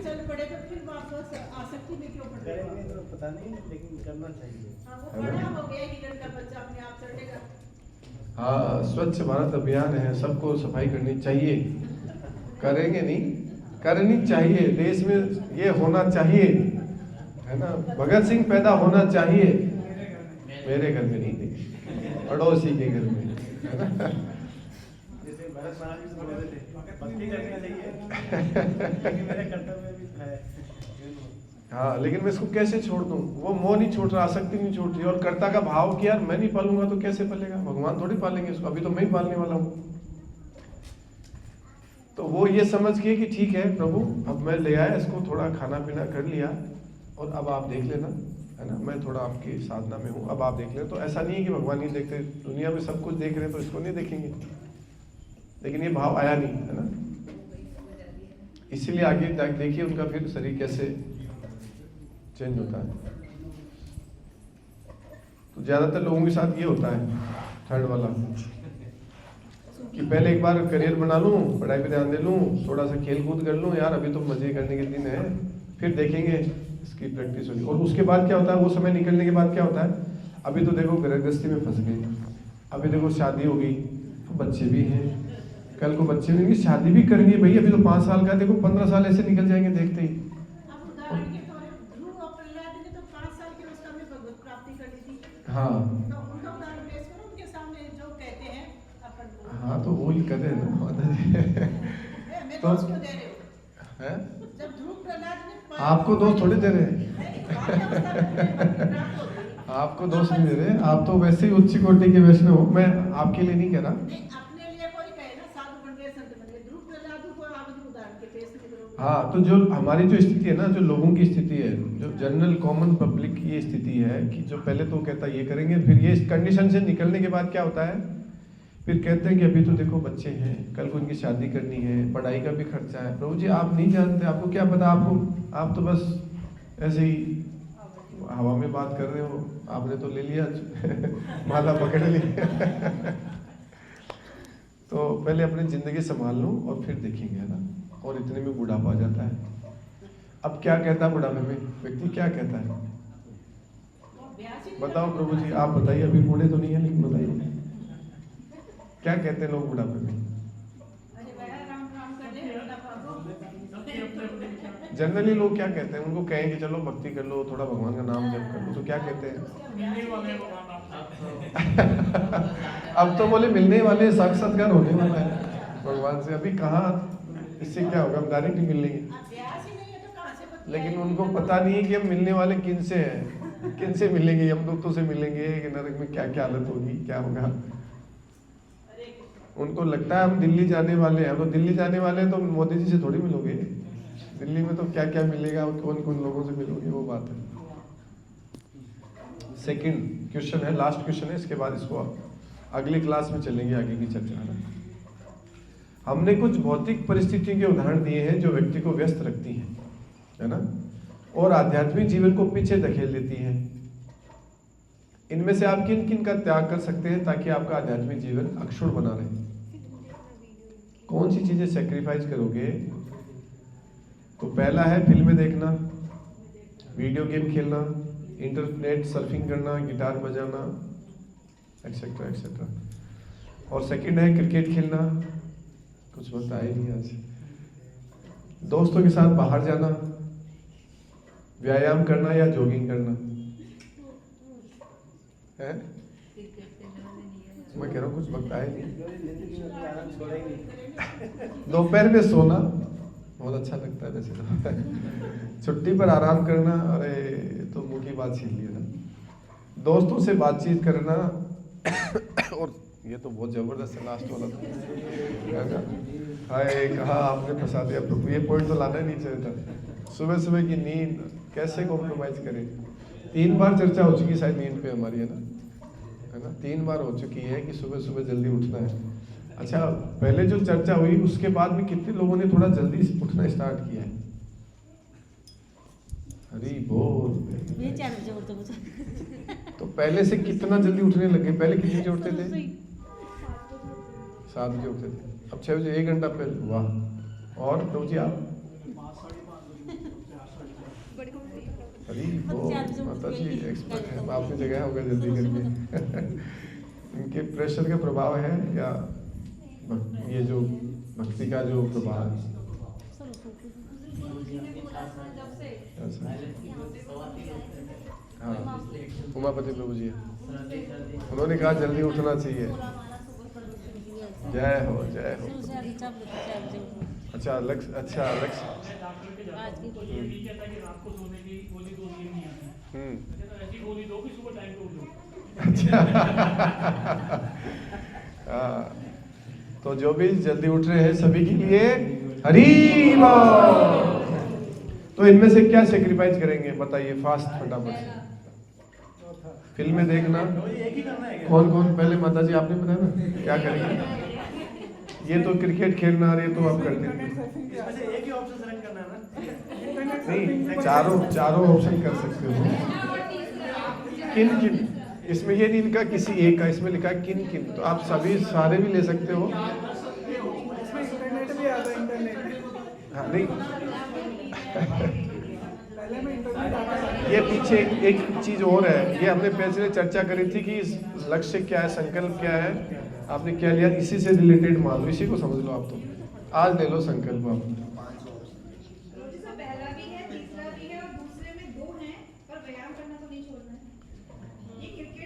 चल पड़े तो फिर वापस आसक्ति में क्यों पड़े,
करेंगे तो पता नहीं, लेकिन करना चाहिए।
वो बड़ा हो गया, हिरण का बच्चा अपने आप चढ़ेगा।
हाँ, स्वच्छ भारत अभियान है, सबको सफाई करनी चाहिए, करेंगे नहीं, करनी चाहिए, देश में ये होना चाहिए, है ना। भगत सिंह पैदा होना चाहिए, मेरे घर में नहीं, पड़ोसी के घर में, है ना।
जैसे भरत महाराज भी बोल रहे थे, भक्ति करनी चाहिए, लेकिन मेरे कर्तव्य भी है।
हाँ, लेकिन मैं इसको कैसे छोड़ दूं, वो मोह नहीं छूट रहा, आसक्ति नहीं छूट रही, और कर्ता का भाव कि यार मैं नहीं पालूंगा तो कैसे पालेगा, भगवान थोड़ी पालेंगे इसको, अभी तो मैं ही पालने वाला हूँ। तो वो ये समझ के कि ठीक है प्रभु, अब मैं ले आया इसको, थोड़ा खाना पीना कर लिया, और अब आप देख लेना, है ना, मैं थोड़ा आपकी साधना में हूँ, अब आप देख लेना। तो ऐसा नहीं है कि भगवान नहीं देखते, दुनिया में सब कुछ देख रहे हैं तो इसको नहीं देखेंगे, लेकिन ये भाव आया नहीं, है ना। इसीलिए आगे देखिए उनका फिर शरीर कैसे चेंज होता है। तो ज्यादातर लोगों के साथ ये होता है, थर्ड वाला, कि पहले एक बार करियर बना लूं, पढ़ाई पे ध्यान दे लूं, थोड़ा सा खेल कूद कर लूं, यार अभी तो मजे करने के दिन है, फिर देखेंगे इसकी प्रैक्टिस होगी। और उसके बाद क्या होता है, वो समय निकलने के बाद क्या होता है, अभी तो देखो गृहस्थी में फंस गए, अभी देखो शादी हो गई, बच्चे भी हैं, कल को बच्चे भी, शादी भी करेंगे भाई, अभी तो 5 साल का, देखो 15 साल ऐसे निकल जाएंगे देखते ही। हाँ हाँ, तो वो ही कर रहे हैं ना माता जी। तो हैं?
जब ध्रुव प्रहलाद ने
आपको दोष थोड़ी दे रहे हैं, आपको दोष नहीं दे रहे, आप तो वैसे ही उच्च कोटि के वैष्णव हो, मैं आपके लिए नहीं कह रहा।
अपने लिए कोई कहे ना साधु बन गए संत बन गए, ध्रुव प्रहलाद को आप उदाहरण के पेश नहीं करोगे।
हाँ, तो जो हमारी जो स्थिति है ना, जो लोगों की स्थिति है, जो जनरल कॉमन पब्लिक की ये स्थिति है कि जो पहले तो कहता है ये करेंगे, फिर ये कंडीशन से निकलने के बाद क्या होता है, फिर कहते हैं कि अभी तो देखो बच्चे हैं, कल को उनकी शादी करनी है, पढ़ाई का भी खर्चा है। प्रभु जी आप नहीं जानते, आपको क्या पता, आप तो बस ऐसे ही हवा में बात कर रहे हो, आपने तो ले लिया माला पकड़ ली तो पहले अपनी जिंदगी संभाल लूं और फिर देखेंगे, है ना। और इतने में बुढ़ापा आ जाता है। अब क्या कहता है बुढ़ापे में व्यक्ति, क्या कहता है, बताओ प्रभु जी, आप बताइए, अभी बूढ़े तो नहीं है लेकिन बताइए क्या कहते हैं लोग बुढ़ापे में? जनरली लोग क्या कहते हैं, उनको कहें कि चलो भक्ति कर लो, थोड़ा भगवान का नाम जप कर लो, तो क्या कहते हैं? अब तो बोले मिलने वाले, साक्षात्कार होने वाला है भगवान से। अभी कहाँ, इससे क्या होगा, हम डायरेक्ट ही मिल लेंगे। लेकिन उनको पता नहीं है कि हम मिलने वाले किन से हैं, किन से मिलेंगे, यमदूतों से मिलेंगे कि नरक में क्या क्या हालत होगी, क्या होगा। उनको लगता है हम दिल्ली जाने वाले हैं, तो दिल्ली जाने वाले हैं तो मोदी जी से थोड़ी मिलोगे, दिल्ली में तो क्या क्या मिलेगा, कौन कौन लोगों से मिलोगे, वो बात है। सेकंड क्वेश्चन है, लास्ट क्वेश्चन है, इसके बाद इसको अगली क्लास में चलेंगे, आगे की चर्चा है। हमने कुछ भौतिक परिस्थितियों के उदाहरण दिए हैं जो व्यक्ति को व्यस्त रखती हैं, है ना, और आध्यात्मिक जीवन को पीछे धकेल देती हैं। इनमें से आप किन किन का त्याग कर सकते हैं ताकि आपका आध्यात्मिक जीवन अक्षुण्ण बना रहे? कौन सी चीजें सेक्रीफाइस करोगे? तो पहला है फिल्में देखना, वीडियो गेम खेलना, इंटरनेट सर्फिंग करना, गिटार बजाना, एक्सेट्रा एक्सेट्रा। और सेकंड है क्रिकेट खेलना, कुछ बताया नहीं आज। दोस्तों के साथ बाहर जाना, व्यायाम करना या जॉगिंग करना है। मैं कह रहा हूँ कुछ बताया नहीं। दोपहर में सोना बहुत अच्छा लगता है वैसे तो छुट्टी पर आराम करना, अरे तो मुंह की बात छीन ली ना। दोस्तों से बातचीत करना और ये तो बहुत जबरदस्त है लास्ट वाला तो, हाय कहा आपने फंसा दिया प्रभु, ये पॉइंट तो लाना ही नहीं चाहिए था। सुबह सुबह की नींद कैसे कॉम्प्रोमाइज करें? 3 बार चर्चा हो चुकी शायद नींद पे हमारी, है ना 3 बार हो चुकी है कि सुबह सुबह जल्दी उठना है। अच्छा, पहले जो चर्चा हुई उसके बाद में कितने लोगों ने थोड़ा जल्दी उठना स्टार्ट किया है? हरी बोल। तो पहले से कितना जल्दी उठने लगे? पहले कितने बजे उठते थे? 7 बजे उठते थे, अब 6 बजे, 1 घंटा पहले। वाह। और प्रभु जी आप? हरी बोल, माता जी एक्सपर्ट है, आपने जगह होगा जल्दी करके इनके प्रेशर का प्रभाव है या ये जो भक्ति का जो प्रभाव है? हाँ, उमापति प्रभु जी उन्होंने कहा जल्दी उठना चाहिए। जय हो जय हो। अच्छा लक्ष्य, अच्छा लक्ष्य। अच्छा तो जो भी जल्दी उठ रहे हैं सभी के लिए हरी बोल। तो इनमें से क्या सेक्रीफाइस करेंगे बताइए फास्ट फटाफट से? फिल्में देखना, कौन कौन? पहले माता जी आपने बताया ना क्या करेंगे? ये तो क्रिकेट खेलना, ये तो आप करते हैं नहीं, चारों ऑप्शन कर सकते हो। किन किन? इसमें ये नहीं लिखा किसी एक का, इसमें लिखा किन किन, तो आप सभी सारे भी ले सकते हो। हाँ नहीं ये पीछे एक चीज और है, ये हमने पहले चर्चा करी थी कि लक्ष्य क्या है, संकल्प क्या है, आपने क्या लिया, इसी से रिलेटेड मान लो, इसी को समझ लो आप। तो आज ले लो संकल्प आप।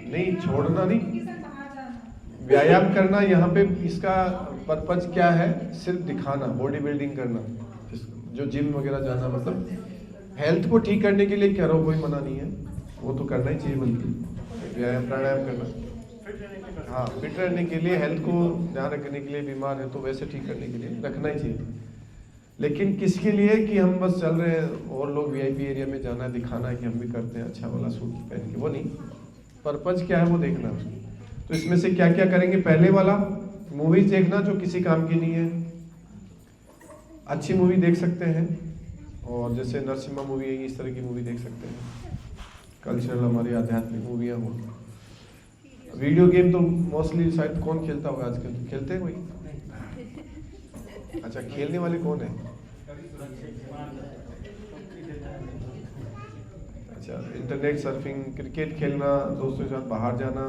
नहीं छोड़ना नहीं, व्यायाम करना। यहाँ पे इसका पर्पज क्या है? सिर्फ दिखाना, बॉडी बिल्डिंग करना। जो जिम वगैरह जाना, मतलब हेल्थ को ठीक करने के लिए करो, कोई मना नहीं है, वो तो करना ही चाहिए, बल्कि व्यायाम प्राणायाम करना, हाँ फिट रहने के लिए, हेल्थ को ध्यान रखने के लिए, बीमार है तो वैसे ठीक करने के लिए रखना ही चाहिए। लेकिन किसके लिए कि हम बस चल रहे हैं और लोग वीआईपी एरिया में जाना है, दिखाना है कि हम भी करते हैं अच्छा वाला सूट पहन के, वो नहीं, पर्पज क्या है वो देखना है। तो इसमें से क्या क्या करेंगे? पहले वाला, मूवीज देखना जो किसी काम की नहीं है, अच्छी मूवी देख सकते हैं, और जैसे नरसिम्हा मूवी है, इस तरह की मूवी देख सकते हैं, कल्चरल हमारी आध्यात्मिक मूवियाँ हो। वीडियो गेम तो मोस्टली शायद कौन खेलता होगा आजकल, खेलते हैं कोई? अच्छा, खेलने वाले कौन है? अच्छा, इंटरनेट सर्फिंग, क्रिकेट खेलना, दोस्तों के साथ बाहर जाना,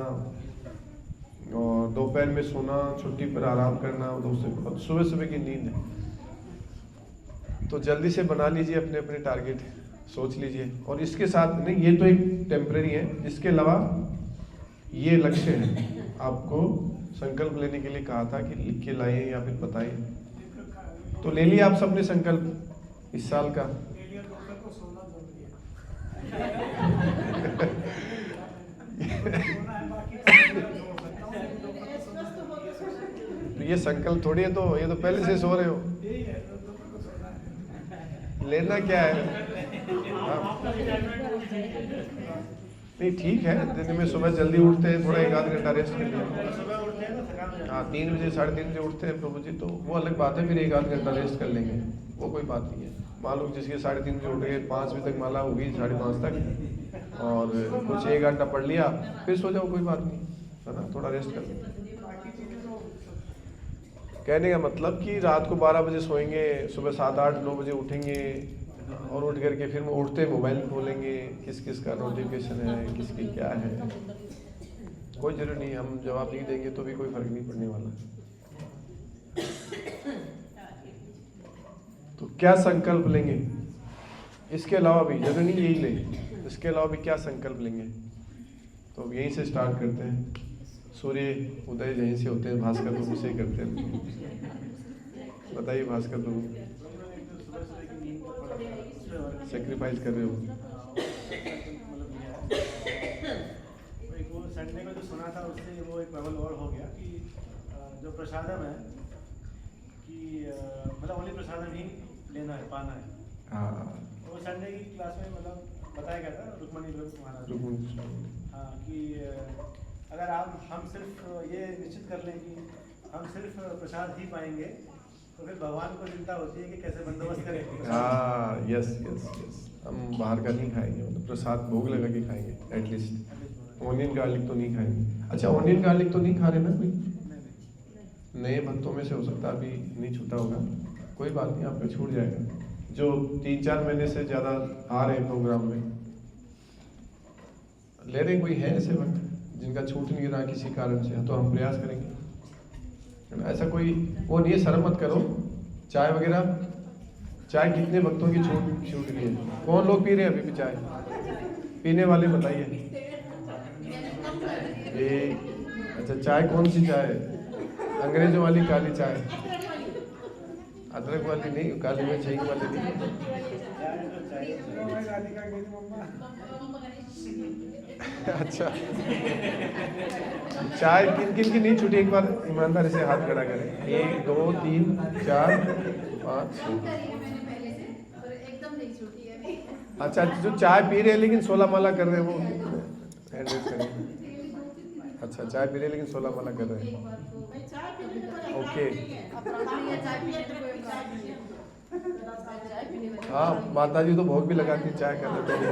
और दोपहर में सोना, छुट्टी पर आराम करना, दोस्तों के साथ सुबह सुबह की नींद है। तो जल्दी से बना लीजिए अपने अपने टारगेट, सोच लीजिए, और इसके साथ नहीं, ये तो एक टेम्परेरी है, इसके अलावा ये लक्ष्य है, आपको संकल्प लेने के लिए कहा था कि लिख के लाएं या फिर बताएं, तो ले लिया आप सबने संकल्प इस साल का। तो ये संकल्प थोड़ी है, तो ये तो पहले से सो रहे हो, लेना क्या है? नहीं ठीक है, दिन में सुबह जल्दी उठते हैं, थोड़ा 1 आध घंटा रेस्ट कर लिया, हाँ 3 बजे 3:30 बजे उठते हैं प्रभु जी, तो वो अलग बात है, फिर 1 आध घंटा रेस्ट कर लेंगे, वो कोई बात नहीं है। मान लो जिसके 3:30 बजे उठ गए, 5 बजे तक माला होगी, 5:30 तक, और कुछ 1 घंटा पढ़ लिया, फिर सो जाओ, कोई बात नहीं है ना, थोड़ा रेस्ट कर लें। कहने का मतलब कि रात को 12 बजे सोएंगे, सुबह 7, 8, 9 बजे उठेंगे, और उठ करके फिर उठते मोबाइल खोलेंगे, किस किस का नोटिफिकेशन है, किसकी क्या है, कोई जरूरी नहीं, हम जवाब नहीं देंगे तो भी कोई फर्क नहीं पड़ने वाला। तो क्या संकल्प लेंगे? इसके अलावा भी जरूरी नहीं यही लें, इसके अलावा भी क्या संकल्प लेंगे? तो यहीं से स्टार्ट करते हैं। सूर्य उदय यहीं से होते हैं, भास्कर प्रभु से करते हैं। बताइए भास्कर प्रभु, सेक्रीफाइस कर रहे हो?
वो संडे को जो सुना था उससे वो एक प्रबल और हो गया कि जो प्रसादम है कि मतलब ओनली प्रसादम ही लेना है, पाना है। तो वो संडे की क्लास में मतलब बताया गया था रुक्मणी महाराज, हाँ कि अगर हम सिर्फ ये निश्चित कर लें कि हम सिर्फ प्रसाद ही पाएंगे, तो फिर भगवान को चिंता होती है कि कैसे बंदोबस्त करेंगे।
हाँ यस, हम बाहर का नहीं खाएंगे, मतलब प्रसाद भोग लगा के खाएंगे, एटलीस्ट ऑनियन गार्लिक तो नहीं खाएंगे। अच्छा, ऑनियन गार्लिक तो नहीं खा रहे ना कोई? नए भक्तों में से हो सकता है अभी नहीं छूटा होगा, कोई बात नहीं, आपका छूट जाएगा। जो 3-4 महीने से ज़्यादा आ रहे हैं प्रोग्राम में, ले रहे कोई है ऐसे भक्त जिनका छूट नहीं रहा किसी कारण से, तो हम प्रयास करेंगे, ऐसा कोई वो नहीं है, शर्म मत करो। चाय वगैरह, चाय कितने भक्तों की छूट गई है? कौन लोग पी रहे हैं अभी भी चाय? पीने वाले बताइए। अच्छा, चाय कौन सी चाय है? अंग्रेजों वाली काली चाय, अदरक वाली नहीं, काली मिर्च वाली नहीं। अच्छा, चाय किन किन की नहीं छूटी? एक बार ईमानदारी से हाथ खड़ा करें। 1 2 3 4 5 अच्छा, जो चाय पी रहे हैं लेकिन 16 माला कर रहे हैं वो हैंड रेज करें। अच्छा, चाय पी रहे हैं लेकिन 16 माला कर रहे हैं, ओके। हाँ, माता जी तो भोग भी लगाती चाय कर देते हैं।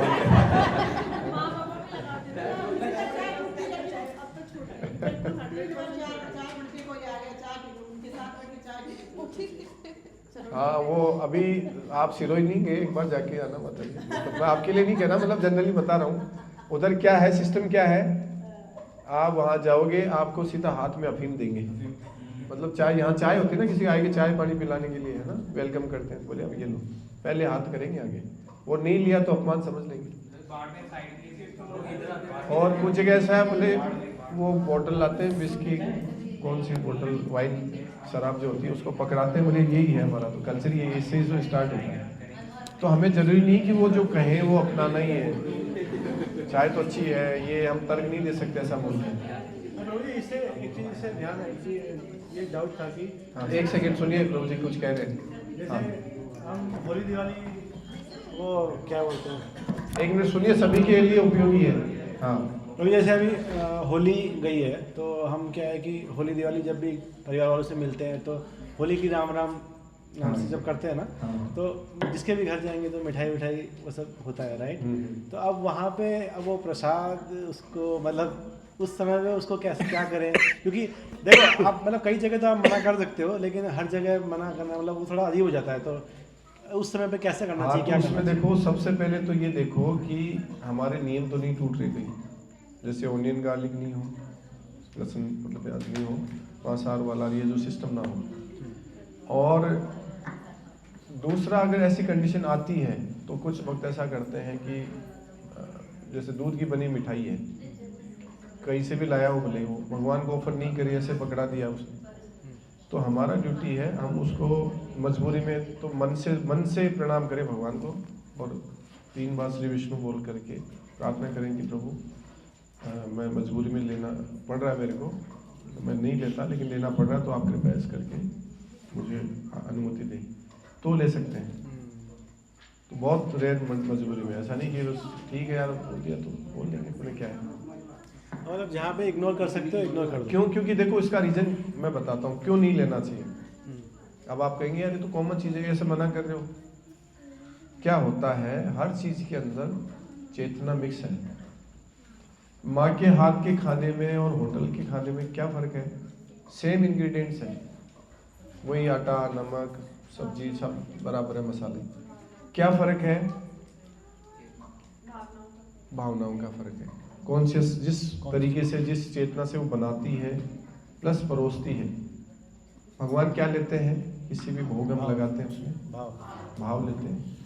हाँ, वो अभी आप सिरोही नहीं गए, एक बार जाके आना माता जी। तो मैं आपके लिए नहीं कह रहा, मतलब जनरली बता रहा हूँ। उधर क्या है, सिस्टम क्या है, आप वहाँ जाओगे, आपको सीधा हाथ में अफीम देंगे। मतलब चाय, यहाँ चाय होती है ना, किसी आएगी चाय पानी पिलाने के लिए, है ना, वेलकम करते हैं, बोले अब ये लो, पहले हाथ करेंगे आगे, और नहीं लिया तो अपमान समझ लेंगे। और कुछ जगह ऐसा है, बोले वो बोतल लाते हैं विस्की, कौन सी बोतल, वाइन, शराब जो होती है, उसको पकड़ाते हैं, बोले यही है हमारा, तो कल्चर ये इससे ही स्टार्ट होता है। तो हमें जरूरी नहीं कि वो जो कहें वो अपनाना ही है। चाय तो अच्छी है, ये हम तर्क नहीं दे सकते, ऐसा बोलते हैं।
इससे एक चीज से ध्यान है कि ये डाउट था कि
हाँ, एक सेकंड सुनिए, प्रभु जी कुछ कह रहे हैं।
जैसे
हाँ।
हम होली दिवाली वो क्या बोलते हैं,
एक मिनट सुनिए, सभी के लिए उपयोगी है। हाँ,
तो जैसे अभी होली गई है तो हम क्या है कि होली दिवाली जब भी परिवार वालों से मिलते हैं तो होली की राम राम नाम से जब करते हैं ना,
हाँ।
तो जिसके भी घर जाएंगे तो मिठाई विठाई वो सब होता है, राइट। तो अब वहाँ पे अब वो प्रसाद उसको मतलब उस समय में उसको कैसे क्या करें, क्योंकि देखो आप मतलब कई जगह तो आप मना कर सकते हो लेकिन हर जगह मना करना मतलब वो थोड़ा अजीब हो जाता है, तो उस समय पे कैसे करना चाहिए, क्या
उसमें
करना चाहिए?
देखो, सबसे पहले तो ये देखो कि हमारे नियम तो नहीं टूट रहे कहीं, जैसे ओनियन गार्लिक नहीं हो, लहसुन मतलब प्याज नहीं हो, मांसाहार वाला ये जो सिस्टम ना हो। और दूसरा, अगर ऐसी कंडीशन आती है तो कुछ वक्त ऐसा करते हैं कि जैसे दूध की बनी मिठाई है, कहीं से भी लाया हो भले वो, भगवान को ऑफर नहीं करी, ऐसे पकड़ा दिया उसने, तो हमारा ड्यूटी है हम उसको मजबूरी में तो मन से प्रणाम करें भगवान को, और 3 बार श्री विष्णु बोल करके प्रार्थना करें कि प्रभु मैं मजबूरी में लेना पड़ रहा है मेरे को, तो मैं नहीं लेता लेकिन लेना पड़ रहा है, तो आप कृपया ऐसे करके मुझे अनुमति दें, तो ले सकते हैं। तो बहुत रेयर मजबूरी में, ऐसा नहीं कि बस ठीक है यार बोल दिया तो बोल देंगे, उन्हें क्या है।
मतलब जहाँ पे इग्नोर कर सकते हो इग्नोर कर दो।
क्यों? क्योंकि देखो इसका रीजन मैं बताता हूँ क्यों नहीं लेना चाहिए। अब आप कहेंगे यार ये तो कॉमन चीज़ है, ऐसे मना कर रहे हो। क्या होता है, हर चीज़ के अंदर चेतना मिक्स है। माँ के हाथ के खाने में और होटल के खाने में क्या फ़र्क है? सेम इंग्रेडिएंट्स हैं, वही आटा, नमक, सब्जी सब बराबर है, मसाले। क्या फ़र्क है? भावनाओं का फ़र्क है। कॉन्शियस जिस तरीके से, जिस चेतना से वो बनाती है प्लस परोसती है। भगवान क्या लेते हैं? किसी भी भोग हम लगाते हैं उसमें भाव लेते हैं।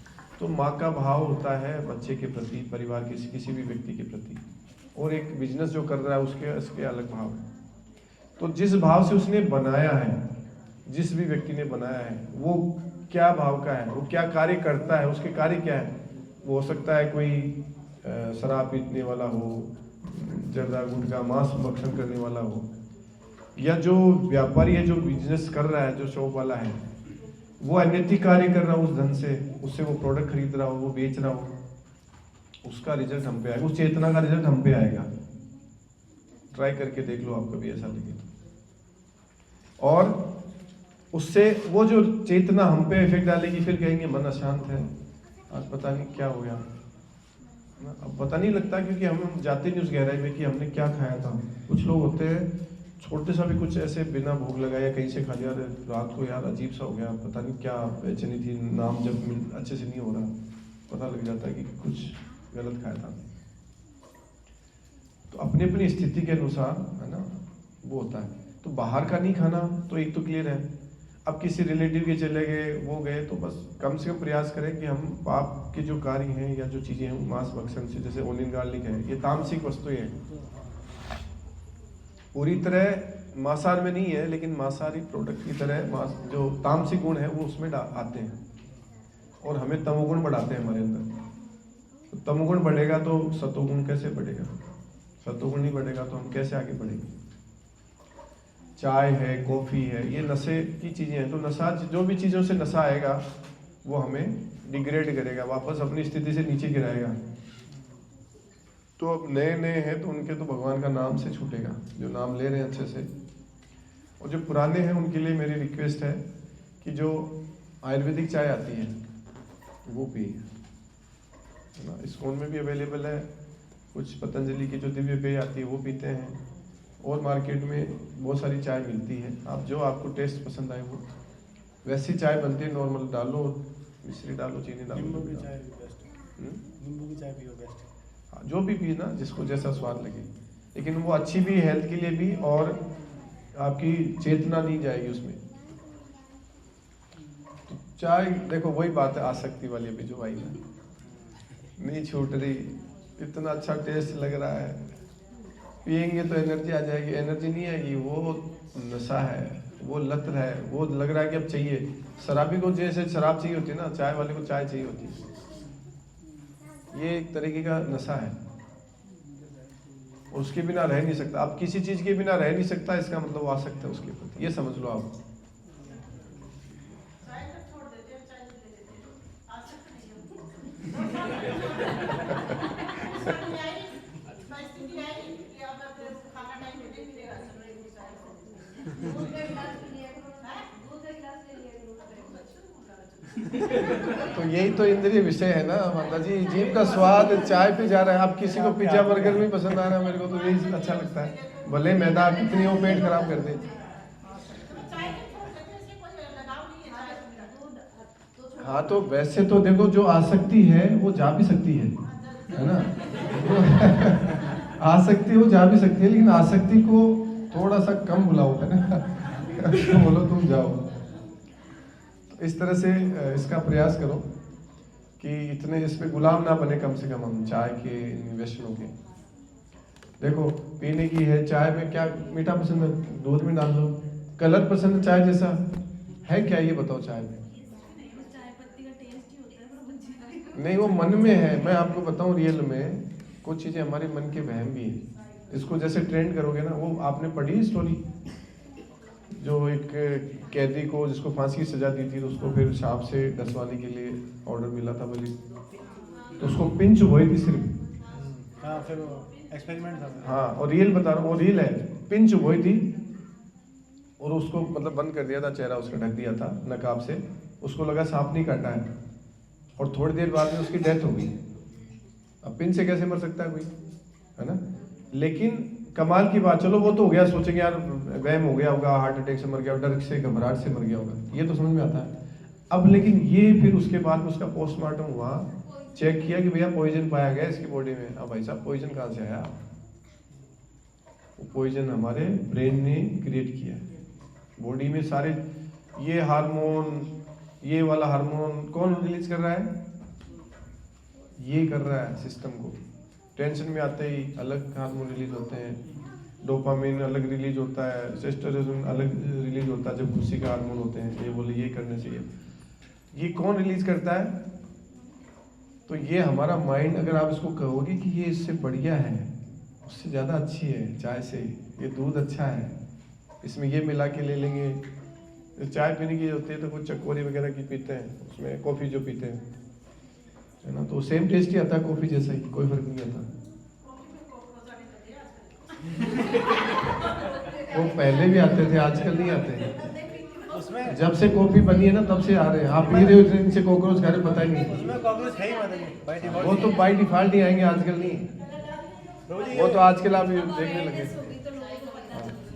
तो माँ का भाव होता है बच्चे के प्रति, परिवार के किसी भी व्यक्ति के प्रति, और एक बिजनेस जो कर रहा है उसके अलग भाव है। तो जिस भाव से उसने बनाया है, जिस भी व्यक्ति ने बनाया है, वो क्या भाव का है, वो क्या कार्य करता है, उसके कार्य क्या है। वो हो सकता है कोई शराब पीने वाला हो, जर्दा गुटखा मांस भक्षण करने वाला हो, या जो व्यापारी है, जो बिजनेस कर रहा है, जो शॉप वाला है, वो अनैतिक कार्य कर रहा हो उस धन से, उससे वो प्रोडक्ट खरीद रहा हो, वो बेच रहा हो, उसका रिजल्ट हम पे आएगा, उस चेतना का रिजल्ट हम पे आएगा। ट्राई करके देख लो, आपको भी ऐसा लगे। और उससे वो जो चेतना हम पे इफेक्ट डालेगी, फिर कहेंगे मन अशांत है, आज पता नहीं क्या हो गया। अब पता नहीं लगता क्योंकि हम जाते नहीं उस गहराई में कि हमने क्या खाया था। कुछ लोग होते हैं छोटे सा भी कुछ ऐसे बिना भोग लगाया कहीं से खा लिया, रात को यार अजीब सा हो गया, पता नहीं क्या बेचैनी थी, नाम जब अच्छे से नहीं हो रहा, पता लग जाता है कि कुछ गलत खाया था। तो अपनी अपनी स्थिति के अनुसार है ना वो होता है। तो बाहर का नहीं खाना तो एक तो क्लियर है। अब किसी रिलेटिव के चले गए, वो गए, तो बस कम से कम प्रयास करें कि हम पाप के जो कार्य हैं या जो चीज़ें हैं मांस भक्षण से, जैसे ओनियन गार्लिक है, ये तामसिक वस्तुएं हैं, पूरी तरह मांसाहार में नहीं है, लेकिन मांसाहारी प्रोडक्ट की तरह जो तामसिक गुण है वो उसमें आते हैं और हमें तमोगुण बढ़ाते हैं हमारे अंदर। तो तमोगुण बढ़ेगा तो सतोगुण कैसे बढ़ेगा? सतोगुण नहीं बढ़ेगा तो हम कैसे आगे बढ़ेंगे? चाय है, कॉफ़ी है, ये नशे की चीज़ें हैं। तो नशा, जो भी चीज़ों से नशा आएगा वो हमें डिग्रेड करेगा, वापस अपनी स्थिति से नीचे गिराएगा। तो अब नए नए हैं तो उनके तो भगवान का नाम से छूटेगा, जो नाम ले रहे हैं अच्छे से। और जो पुराने हैं उनके लिए मेरी रिक्वेस्ट है कि जो आयुर्वेदिक चाय आती है वो पिए, है ना। इस्कॉन में भी अवेलेबल है, कुछ पतंजलि की जो दिव्य पेय आती है वो पीते हैं, और मार्केट में बहुत सारी चाय मिलती है। आप जो आपको टेस्ट पसंद आए वो वैसी चाय बनती है, नॉर्मल डालो, मिश्री डालो, चीनी डालो,
नींबू की चाय बेस्ट, नींबू की चाय पियो बेस्ट।
हाँ, जो भी पिए ना, जिसको जैसा स्वाद लगे, लेकिन वो अच्छी भी, हेल्थ के लिए भी, और आपकी चेतना नहीं जाएगी उसमें। तो चाय देखो वही बात है, आसक्ति वाली अभी जो आई ना, नहीं छूट रही, इतना अच्छा टेस्ट लग रहा है, पिएंगे तो एनर्जी आ जाएगी। एनर्जी नहीं आएगी, वो नशा है, वो लत है, वो लग रहा है कि अब चाहिए। शराबी को जैसे शराब चाहिए होती है ना, चाय वाले को चाय चाहिए होती है। ये एक तरीके का नशा है, उसके बिना रह नहीं सकता। आप किसी चीज के बिना रह नहीं सकता, इसका मतलब वो आसक्त है उसके प्रति, ये समझ लो आप। तो यही तो इंद्रिय विषय है ना माता जी, जीव का स्वाद चाय पे जा रहा है। आप किसी को पिज्जा बर्गर नहीं पसंद आ रहा है, मेरे को तो यही अच्छा लगता है, भले मैदा कितनी हो पेट खराब कर दे। हाँ तो वैसे तो देखो जो आसक्ति है वो जा भी सकती है ना आसक्ति वो जा भी सकती है, लेकिन आसक्ति को थोड़ा सा कम बुलाओ, है ना तो बोलो तुम जाओ। इस तरह से इसका प्रयास करो कि इतने इसमें गुलाम ना बने, कम से कम हम चाय के व्यसनों के। देखो पीने की है चाय में, क्या मीठा पसंद है, दूध में डाल दो। कलर पसंद है चाय जैसा है क्या, ये बताओ चाय में? नहीं, वो मन में है। मैं आपको बताऊं रियल में कुछ चीजें हमारे मन के वहम भी है, इसको जैसे ट्रेंड करोगे ना। वो आपने पढ़ी स्टोरी, जो एक कैदी को जिसको फांसी की सजा दी थी, तो उसको फिर सांप से डसवाने के लिए ऑर्डर मिला था बलि, तो उसको पिंच हुई थी सिर्फ।
हाँ फिर एक्सपेरिमेंट था।
हाँ, और रियल बता रहा हूँ, वो रियल है। पिंच हुई थी और उसको मतलब बंद कर दिया था, चेहरा उसका ढक दिया था नकाब से। उसको लगा सांप नहीं काटा है, और थोड़ी देर बाद में उसकी डेथ हो गई। अब पिंच से कैसे मर सकता है कोई, है ना? लेकिन कमाल की बात, चलो वो तो हो गया, सोचेंगे यार वहम हो गया होगा, हार्ट अटैक से मर गया, डर से घबराहट से मर गया होगा, ये तो समझ में आता है। अब लेकिन ये फिर उसके बाद में उसका पोस्टमार्टम हुआ, चेक किया कि भैया पॉइजन पाया गया इसकी बॉडी में। अब भाई साहब पॉइजन कहाँ से आया? वो पॉइजन हमारे ब्रेन ने क्रिएट किया है। बॉडी में सारे ये हार्मोन, ये वाला हार्मोन कौन रिलीज कर रहा है? ये कर रहा है सिस्टम को। टेंशन में आते ही अलग हार्मोन रिलीज होते हैं, डोपामिन अलग रिलीज होता है, टेस्टोस्टेरोन अलग रिलीज होता है जब खुशी का हार्मोन होते हैं। ये बोले ये करने चाहिए, ये कौन रिलीज करता है? तो ये हमारा माइंड। अगर आप इसको कहोगे कि ये इससे बढ़िया है, उससे ज़्यादा अच्छी है चाय से, ये दूध अच्छा है, इसमें ये मिला के ले लेंगे। चाय पीने की होती है तो कुछ चकोरी वगैरह की पीते हैं, उसमें कॉफ़ी जो पीते हैं, है ना, तो सेम टेस्ट ही आता है कॉफ़ी जैसा ही, कोई फर्क नहीं आता। वो पहले भी आते थे, आजकल नहीं आते हैं।
उसमें
जब से कॉफ़ी बनी है ना तब से आ रहे हैं। आप पी रहे हो इतने दिन से कॉकरोच खा रहे, पता ही नहीं।
उसमें कॉकरोच है ही बाय डिफॉल्ट।
वो तो बाय डिफॉल्ट ही आएंगे, आजकल नहीं। वो तो आजकल आप देखने लगे।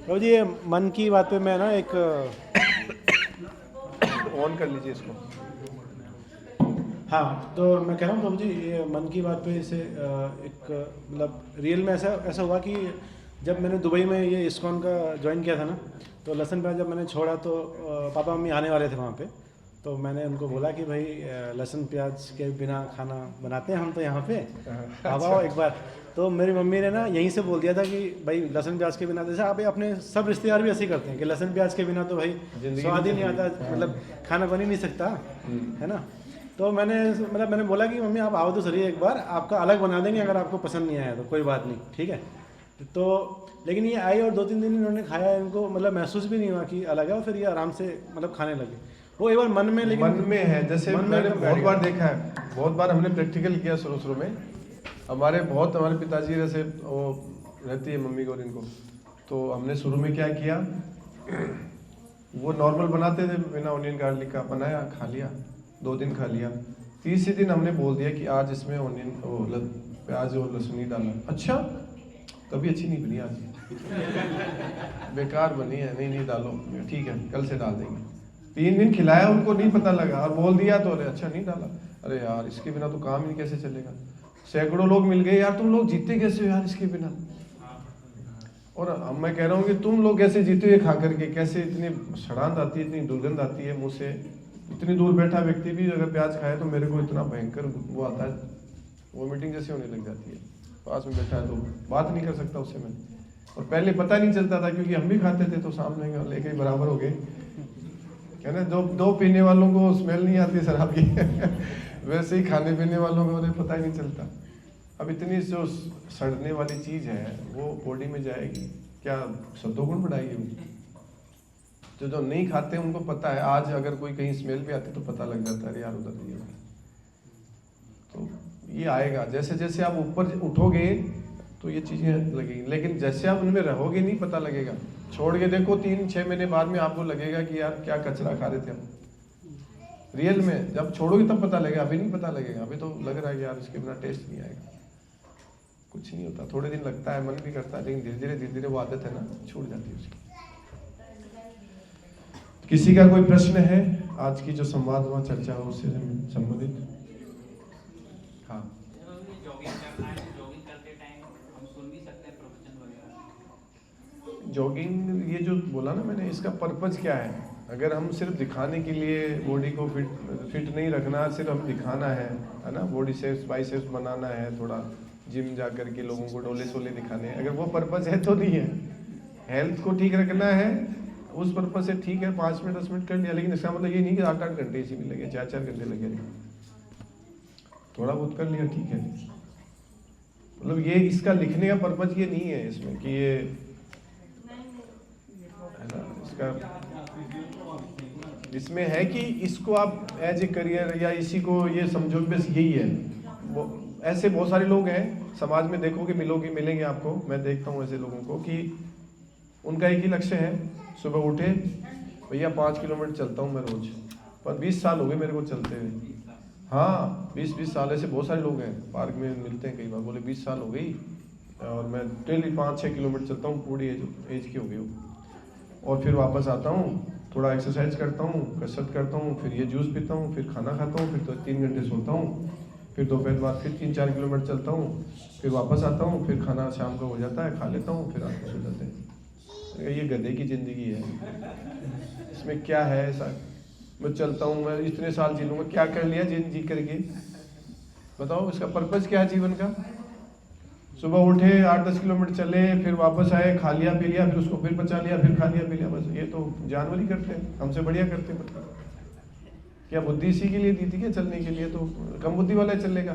प्रभु जी, ये मन की बात पे मैं ना एक
ऑन कर लीजिए इसको।
हाँ, तो मैं कह रहा हूँ प्रभु जी, ये मन की बात पे इसे एक मतलब रियल में ऐसा हुआ कि जब मैंने दुबई में ये इस्कॉन का ज्वाइन किया था ना, तो लहसुन प्याज जब मैंने छोड़ा तो पापा मम्मी आने वाले थे वहाँ पे। तो मैंने उनको बोला कि भाई लहसुन प्याज के बिना खाना बनाते हैं हम तो यहाँ पे, आप आओ एक बार। तो मेरी मम्मी ने ना यहीं से बोल दिया था कि भाई लहसुन प्याज के बिना, जैसे आप अपने सब रिश्तेदार भी ऐसे ही करते हैं कि लहसुन प्याज के बिना तो भाई स्वाद ही नहीं आता, मतलब खाना बन ही नहीं सकता, है ना। तो मैंने बोला कि मम्मी आप आओ तो सही एक बार, आपका अलग बना देंगे, अगर आपको पसंद नहीं आया तो कोई बात नहीं, ठीक है। तो लेकिन ये आई और 2-3 दिन इन्होंने खाया, इनको मतलब महसूस भी नहीं हुआ कि अलग है, और फिर ये आराम से मतलब खाने लगे। वो एक बार मन में, लेकिन
मन में है। जैसे मैंने बहुत बार देखा है, बहुत बार हमने प्रैक्टिकल किया शुरू में। हमारे पिताजी जैसे वो रहती है मम्मी को और इनको, तो हमने शुरू में क्या किया, वो नॉर्मल बनाते थे बिना ऑनियन गार्लिक का, बनाया, खा लिया, 2 दिन खा लिया। तीसरे दिन हमने बोल दिया कि आज इसमें ऑनियन प्याज और लहसुन ही डालना। अच्छा, कभी अच्छी नहीं बनी आज, बेकार बनी है, नहीं डालो, ठीक है कल से डाल देंगे। 3 दिन खिलाया उनको, नहीं पता लगा, और बोल दिया तो अरे अच्छा नहीं डाला, अरे यार इसके बिना तो काम ही कैसे चलेगा। सैकड़ों लोग मिल गए, यार तुम लोग जीते कैसे हो यार इसके बिना। और अब मैं कह रहा हूँ कि तुम लोग कैसे जीते हुए खा करके, कैसे इतनी सड़ांत आती है, इतनी दुर्गंध आती है मुँह से। इतनी दूर बैठा व्यक्ति भी अगर प्याज खाए तो मेरे को इतना भयंकर वो आता है, वोमिटिंग जैसे होने लग जाती है। पास में बैठा है तो बात नहीं कर सकता उससे मैं। और पहले पता नहीं चलता था क्योंकि हम भी खाते थे तो सामने लेके ही बराबर हो गए, है ना। दो पीने वालों को स्मेल नहीं आती शराब की वैसे ही खाने पीने वालों को उन्हें पता ही नहीं चलता। अब इतनी जो सड़ने वाली चीज है वो बॉडी में जाएगी, क्या सद्दोगुण बढ़ाएगी वो। जो नहीं खाते उनको पता है, आज अगर कोई कहीं स्मेल भी आती तो पता लग जाता है यार उधर ये। तो ये आएगा, जैसे जैसे आप ऊपर उठोगे तो ये चीजें लगेंगी, लेकिन जैसे आप उनमें रहोगे नहीं पता लगेगा। छोड़ के देखो 3-6 महीने बाद में आपको लगेगा कि यार क्या कचरा खा रहे थे हम। रियल में जब छोड़ोगे तब पता लगेगा, अभी नहीं पता लगेगा। अभी तो लग रहा है कि यार इसके बिना टेस्ट नहीं आएगा। कुछ नहीं होता, थोड़े दिन लगता है, मन भी करता है, लेकिन धीरे धीरे वो आदत है ना छूट जाती है उसकी। किसी का कोई प्रश्न है आज की जो संवाद हुआ, चर्चा हो उससे संबंधित? हाँ, जॉगिंग ये जो बोला ना मैंने, इसका पर्पज क्या है? अगर हम सिर्फ दिखाने के लिए बॉडी को फिट नहीं रखना, सिर्फ हम दिखाना है ना, बॉडी शेप्स बाइसेप्स बनाना है, थोड़ा जिम जा करके लोगों को डोले सोले दिखाने हैं, अगर वो पर्पज है तो नहीं है। हेल्थ को ठीक रखना है उस पर्पज से ठीक है, 5 मिनट 10 मिनट कर लिया, लेकिन इसका मतलब ये नहीं कि 8-8 घंटे इसी में लगे, 4-4 घंटे लगे, थोड़ा बहुत कर लिया ठीक है। मतलब ये इसका लिखने का पर्पज ये नहीं है इसमें कि ये है ना, इसका इसमें है कि इसको आप एज ए करियर या इसी को ये समझो बस यही है। ऐसे बहुत सारे लोग हैं समाज में, देखोगे मिलेंगे आपको, मैं देखता हूँ ऐसे लोगों को कि उनका एक ही लक्ष्य है, सुबह उठे भैया 5 किलोमीटर चलता हूँ मैं रोज, पर 20 साल हो गए मेरे को चलते हुए। हाँ 20 साल ऐसे बहुत सारे लोग हैं, पार्क में मिलते हैं कई बार, बोले 20 साल हो गई और मैं डेली 5-6 किलोमीटर चलता हूँ, पूरी एज की हो गई हो, और फिर वापस आता हूँ, थोड़ा एक्सरसाइज करता हूँ, कसरत करता हूँ, फिर ये जूस पीता हूँ, फिर खाना खाता हूँ, फिर तो 3 घंटे सोता हूँ, फिर दोपहर बाद फिर 3-4 किलोमीटर चलता हूँ, फिर वापस आता हूँ, फिर खाना शाम का हो जाता है, खा लेता हूँ, फिर रात को सो जाते हैं। ये गधे की जिंदगी है, इसमें क्या है ऐसा? मैं चलता हूँ, मैं इतने साल जी लूँगा, क्या कर लिया जी करके? बताओ इसका पर्पज क्या है जीवन का? सुबह उठे 8-10 किलोमीटर चले, फिर वापस आए, खा लिया पी लिया, फिर उसको फिर पचा लिया, फिर खा लिया पी लिया, बस ये तो जानवर ही करते हैं, हमसे बढ़िया करते हैं। मतलब क्या बुद्धि इसी के लिए दी थी क्या चलने के लिए? तो कम बुद्धि वाला चलेगा,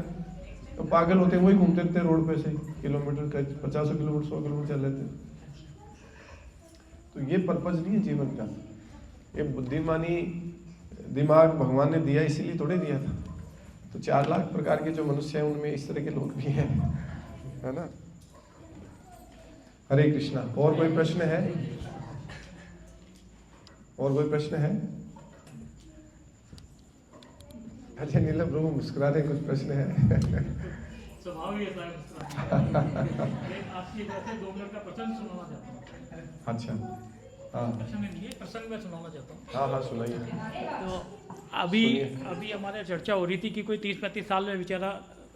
तो पागल होते वही घूमते रहते रोड पे से किलोमीटर 50 किलोमीटर 100 किलोमीटर चल लेते। तो ये पर्पज नहीं है जीवन का। ये बुद्धिमानी दिमाग भगवान ने दिया इसीलिए थोड़े दिया था। तो 4 लाख प्रकार के जो मनुष्य हैं उनमें इस तरह के लोग भी हैं, है ना। हरे कृष्णा। और कोई प्रश्न है? और कोई प्रश्न है? अच्छा नीलम प्रभु मुस्कुरा रहे, कुछ प्रश्न है?
स्वभाव ही ऐसा है। आपकी वैसे 2 मिनट का प्रसंग सुनाना चाहता हूँ।
अच्छा हाँ,
प्रसंग में सुनाना चाहता हूँ।
हाँ हाँ सुनाइए।
तो अभी हमारे चर्चा हो रही थी कि कोई 30-35 साल में बेचारा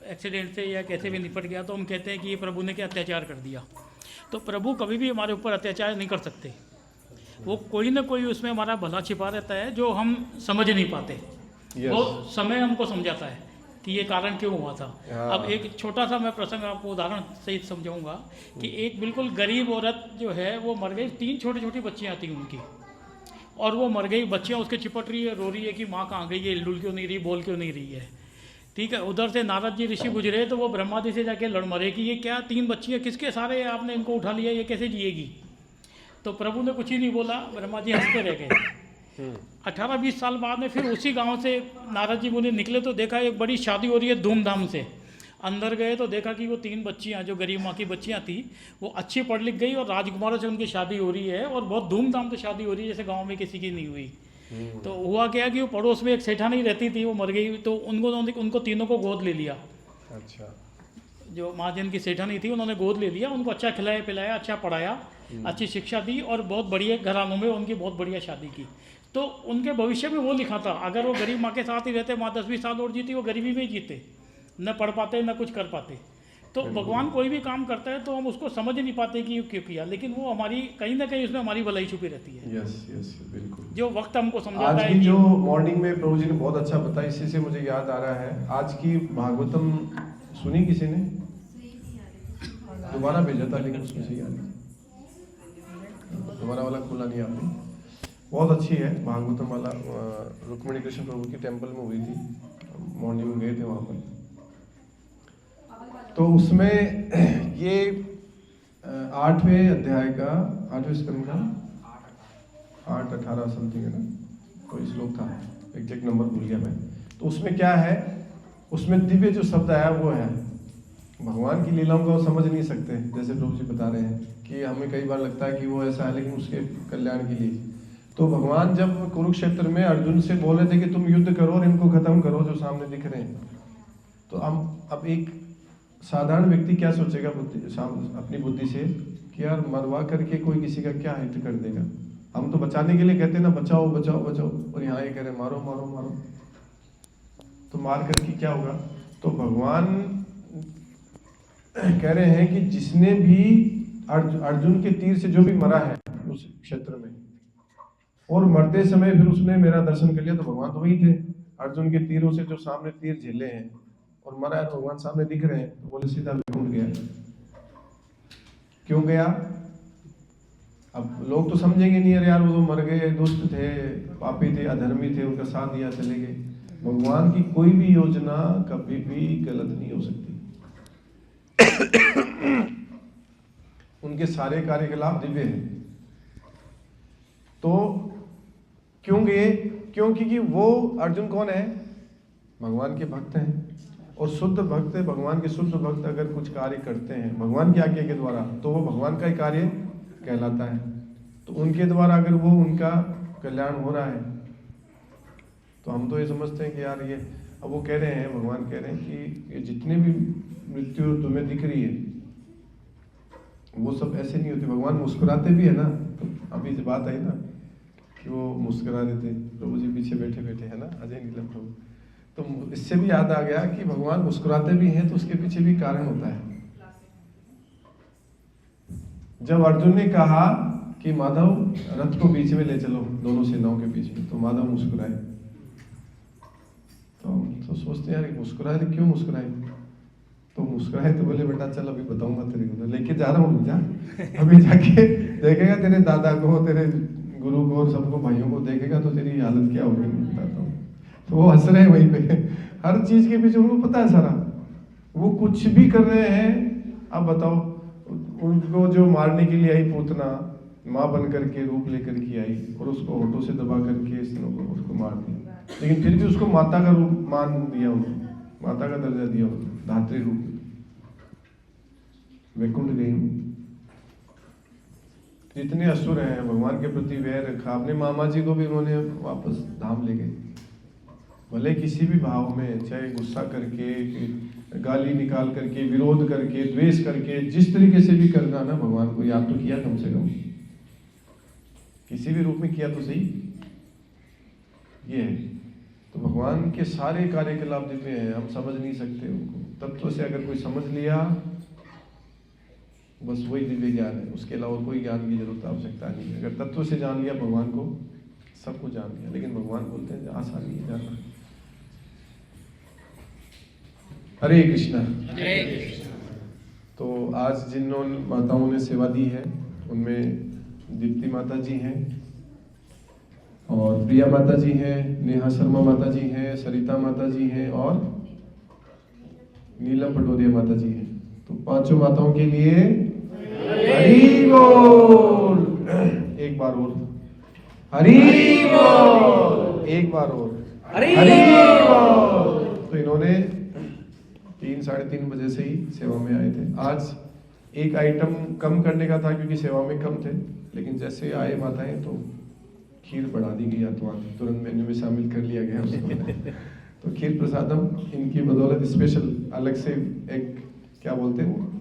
एक्सीडेंट से या कैसे भी निपट गया, तो हम कहते हैं कि ये प्रभु ने क्या अत्याचार कर दिया। तो प्रभु कभी भी हमारे ऊपर अत्याचार नहीं कर सकते, वो कोई ना कोई उसमें हमारा भला छिपा रहता है जो हम समझ नहीं पाते। वो समय हमको समझाता है कि ये कारण क्यों हुआ था। अब एक छोटा सा मैं प्रसंग आपको उदाहरण सहित समझाऊंगा कि एक बिल्कुल गरीब औरत जो है वो मर गई, 3 छोटी बच्चियाँ थी उनकी, और वो मर गई। बच्चियाँ उसके चिपट रही है, रो रही है कि माँ कहाँ गई है, डुल क्यों नहीं रही, बोल क्यों नहीं रही है। ठीक है, उधर से नारद जी ऋषि गुजरे तो वो ब्रह्मा जी से जाके लड़ मरे कि ये क्या 3 बच्चियाँ किसके सारे आपने इनको उठा लिया, ये कैसे जिएगी। तो प्रभु ने कुछ ही नहीं बोला, ब्रह्मा जी हंसते रह गए। 18-20 साल बाद में फिर उसी गांव से नारद जी मुनि निकले तो देखा एक बड़ी शादी हो रही है धूमधाम से। अंदर गए तो देखा कि वो 3 बच्चियां जो गरीब माँ की बच्चियां थी वो अच्छी पढ़ लिख गई और राजकुमारों से उनकी शादी हो रही है, और बहुत धूमधाम से शादी हो रही है जैसे गाँव में किसी की नहीं हुई। तो हुआ क्या कि वो पड़ोस में एक सेठानी रहती थी, वो मर गई, तो उनको तीनों को गोद ले लिया। अच्छा, जो महाजन की सेठानी थी उन्होंने गोद ले लिया, उनको अच्छा खिलाया पिलाया, अच्छा पढ़ाया, अच्छी शिक्षा दी, और बहुत बढ़िया घरानों में उनकी बहुत बढ़िया शादी की। तो उनके भविष्य में वो लिखा था, अगर वो गरीब माँ के साथ ही रहते, माँ 10-20 साल और जीती, वो गरीबी में ही जीते, न पढ़ पाते न कुछ कर पाते। तो भगवान कोई भी काम करता है तो हम उसको समझ नहीं पाते कि क्यों किया, लेकिन वो हमारी कहीं ना कहीं उसमें हमारी भलाई छुपी रहती है।
यस बिल्कुल।
जो वक्त हमको समझाता
आज
है
की जो मॉर्निंग में प्रभु जी ने बहुत अच्छा बताया, इसी से मुझे याद आ रहा है, आज की भागवतम सुनी किसी ने? दोबारा भेजा था लेकिन उसमें से याद हमारा वाला खुला नहीं आपने। बहुत अच्छी है भागवतम वाला, रुक्मिणी कृष्ण प्रभु की टेम्पल में हुई थी, मॉर्निंग में गए थे वहाँ पर। तो उसमें ये 8वें अध्याय का 8वें स्कंद का 8-18 समथिंग है ना, कोई श्लोक था, एग्जैक्ट नंबर भूल गया मैं। तो उसमें क्या है, उसमें दिव्य जो शब्द आया वो है, भगवान की लीलाओं को वो समझ नहीं सकते, जैसे प्रभु जी बता रहे हैं कि हमें कई बार लगता है कि वो ऐसा है, लेकिन उसके कल्याण के लिए। तो भगवान जब कुरुक्षेत्र में अर्जुन से बोले थे कि तुम युद्ध करो और इनको खत्म करो जो सामने दिख रहे हैं, तो हम अब एक साधारण व्यक्ति क्या सोचेगा अपनी बुद्धि से कि यार मरवा करके कोई किसी का क्या हित कर देगा। हम तो बचाने के लिए कहते हैं ना, बचाओ बचाओ बचाओ, और यहाँ ये कह रहे मारो मारो मारो, तो मार करके क्या होगा। तो भगवान कह रहे हैं कि जिसने भी अर्जुन के तीर से जो भी मरा है उस क्षेत्र में, और मरते समय फिर उसने मेरा दर्शन कर लिया, तो भगवान तो वही थे। अर्जुन के तीरों से जो सामने तीर झेले हैं और मरा है, तो भगवान सामने दिख रहे हैं, तो बोले सीधा वैकुंठ गया। क्यों गया? अब लोग तो समझेंगे नहीं, अरे यार वो तो मर गए, दुष्ट थे, पापी थे, अधर्मी थे, उनका साथ दिया चले गए। भगवान की कोई भी योजना कभी भी गलत नहीं हो सकती। उनके सारे कार्यकलाप दिव्य हैं। तो क्यों गए? क्योंकि वो अर्जुन कौन है? भगवान के भक्त हैं, और शुद्ध भक्त, भगवान के शुद्ध भक्त अगर कुछ कार्य करते हैं भगवान की आज्ञा के द्वारा, तो वो भगवान का ही कार्य कहलाता है। तो उनके द्वारा अगर वो उनका कल्याण हो रहा है, तो हम तो ये समझते हैं कि यार ये, अब वो कह रहे हैं, भगवान कह रहे हैं कि ये जितने भी मृत्यु तुम्हें दिख रही है वो सब ऐसे नहीं होती। भगवान मुस्कुराते भी है ना, तो अभी जो बात आई ना कि वो मुस्कुरा रहे थे, प्रभु जी पीछे बैठे बैठे है ना, अजय नीलम प्रभु, तो इससे भी याद आ गया कि भगवान मुस्कुराते भी हैं, तो उसके पीछे भी कारण होता है। जब अर्जुन ने कहा कि माधव रथ को बीच में ले चलो, दोनों सेनाओं के बीच में, तो माधव मुस्कुराए। तो सोचते हैं यार मुस्कुराए, क्यों मुस्कुराए? तो मुस्कुराए तो बोले बेटा चल अभी बताऊंगा तेरे को, लेके जा रहा हूँ, जा अभी जाके देखेगा तेरे दादा को, तेरे गुरु को और सबको, भाइयों को देखेगा तो तेरी हालत क्या होगी, मैं बताता हूँ। तो वो हंस रहे हैं वहीं पे, हर चीज के पीछे उनको पता है सारा, वो कुछ भी कर रहे हैं। अब बताओ, उनको जो मारने के लिए आई पूतना, माँ बन करके रूप लेकर के आई, और उसको होठों से दबा करके उसको मार दिया, लेकिन फिर भी उसको माता का रूप मान दिया, उसको माता का दर्जा दिया, धात्री रूप में वैकुंठ गई। जितने असुर हैं भगवान के प्रति वैर रखा, अपने मामा जी को भी उन्होंने वापस धाम ले गए। भले किसी भी भाव में, चाहे गुस्सा करके, गाली निकाल करके, विरोध करके, द्वेष करके, जिस तरीके से भी करना ना, भगवान को याद तो किया कम से कम, किसी भी रूप में किया तो सही। ये है तो भगवान के सारे कार्यकलाप दिव्य हैं, हम समझ नहीं सकते उनको। तत्व से अगर कोई समझ लिया, बस वही दिव्य ज्ञान है, उसके अलावा कोई ज्ञान की जरूरत आवश्यकता नहीं है। अगर तत्व से जान लिया भगवान को, सब कुछ जान लिया। लेकिन भगवान बोलते हैं आसान नहीं जानना। हरे कृष्णा। तो आज जिन माताओं ने सेवा दी है, उनमें दीप्ति माता जी हैं, और प्रिया माता जी हैं, नेहा शर्मा माता जी हैं, सरिता माता जी हैं, और नीलम पटोदिया माता जी हैं। तो पांचों माताओं के लिए हरि बोल। एक बार और हरि बोल, एक बार और हरि बोल। तो इन्होंने 3-3:30 बजे से ही सेवा में आए थे। आज एक आइटम कम करने का था क्योंकि सेवा में कम थे, लेकिन जैसे आए माताएं तो खीर बढ़ा दी गई, तुरंत मेन्यू में शामिल कर लिया गया उसको। तो खीर प्रसादम इनकी बदौलत स्पेशल अलग से एक क्या बोलते हैं,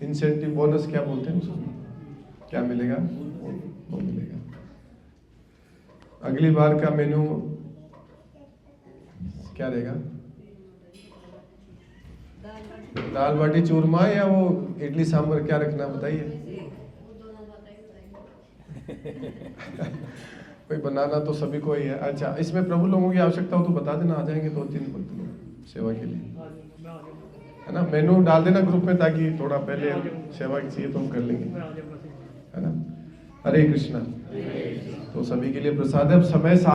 इंसेंटिव बोनस क्या बोलते हैं उसको, क्या मिलेगा वो मिलेगा। अगली बार का मेन्यू क्या रहेगा? दाल बाटी चूरमा या वो इडली सांभर, क्या रखना बताइए। कोई बनाना तो सभी को ही है। अच्छा, इसमें प्रभु लोगों की आवश्यकता हो तो बता देना, आ जाएंगे 2-3 वक्त में। सेवा के लिए,
मैं आ जाऊंगा,
है ना। मेनू डाल देना ग्रुप में ताकि थोड़ा पहले सेवा की चाहिए तो हम कर लेंगे,
मैं आ जाऊंगा।
है ना। हरे कृष्णा। तो सभी के लिए प्रसाद है। अब समय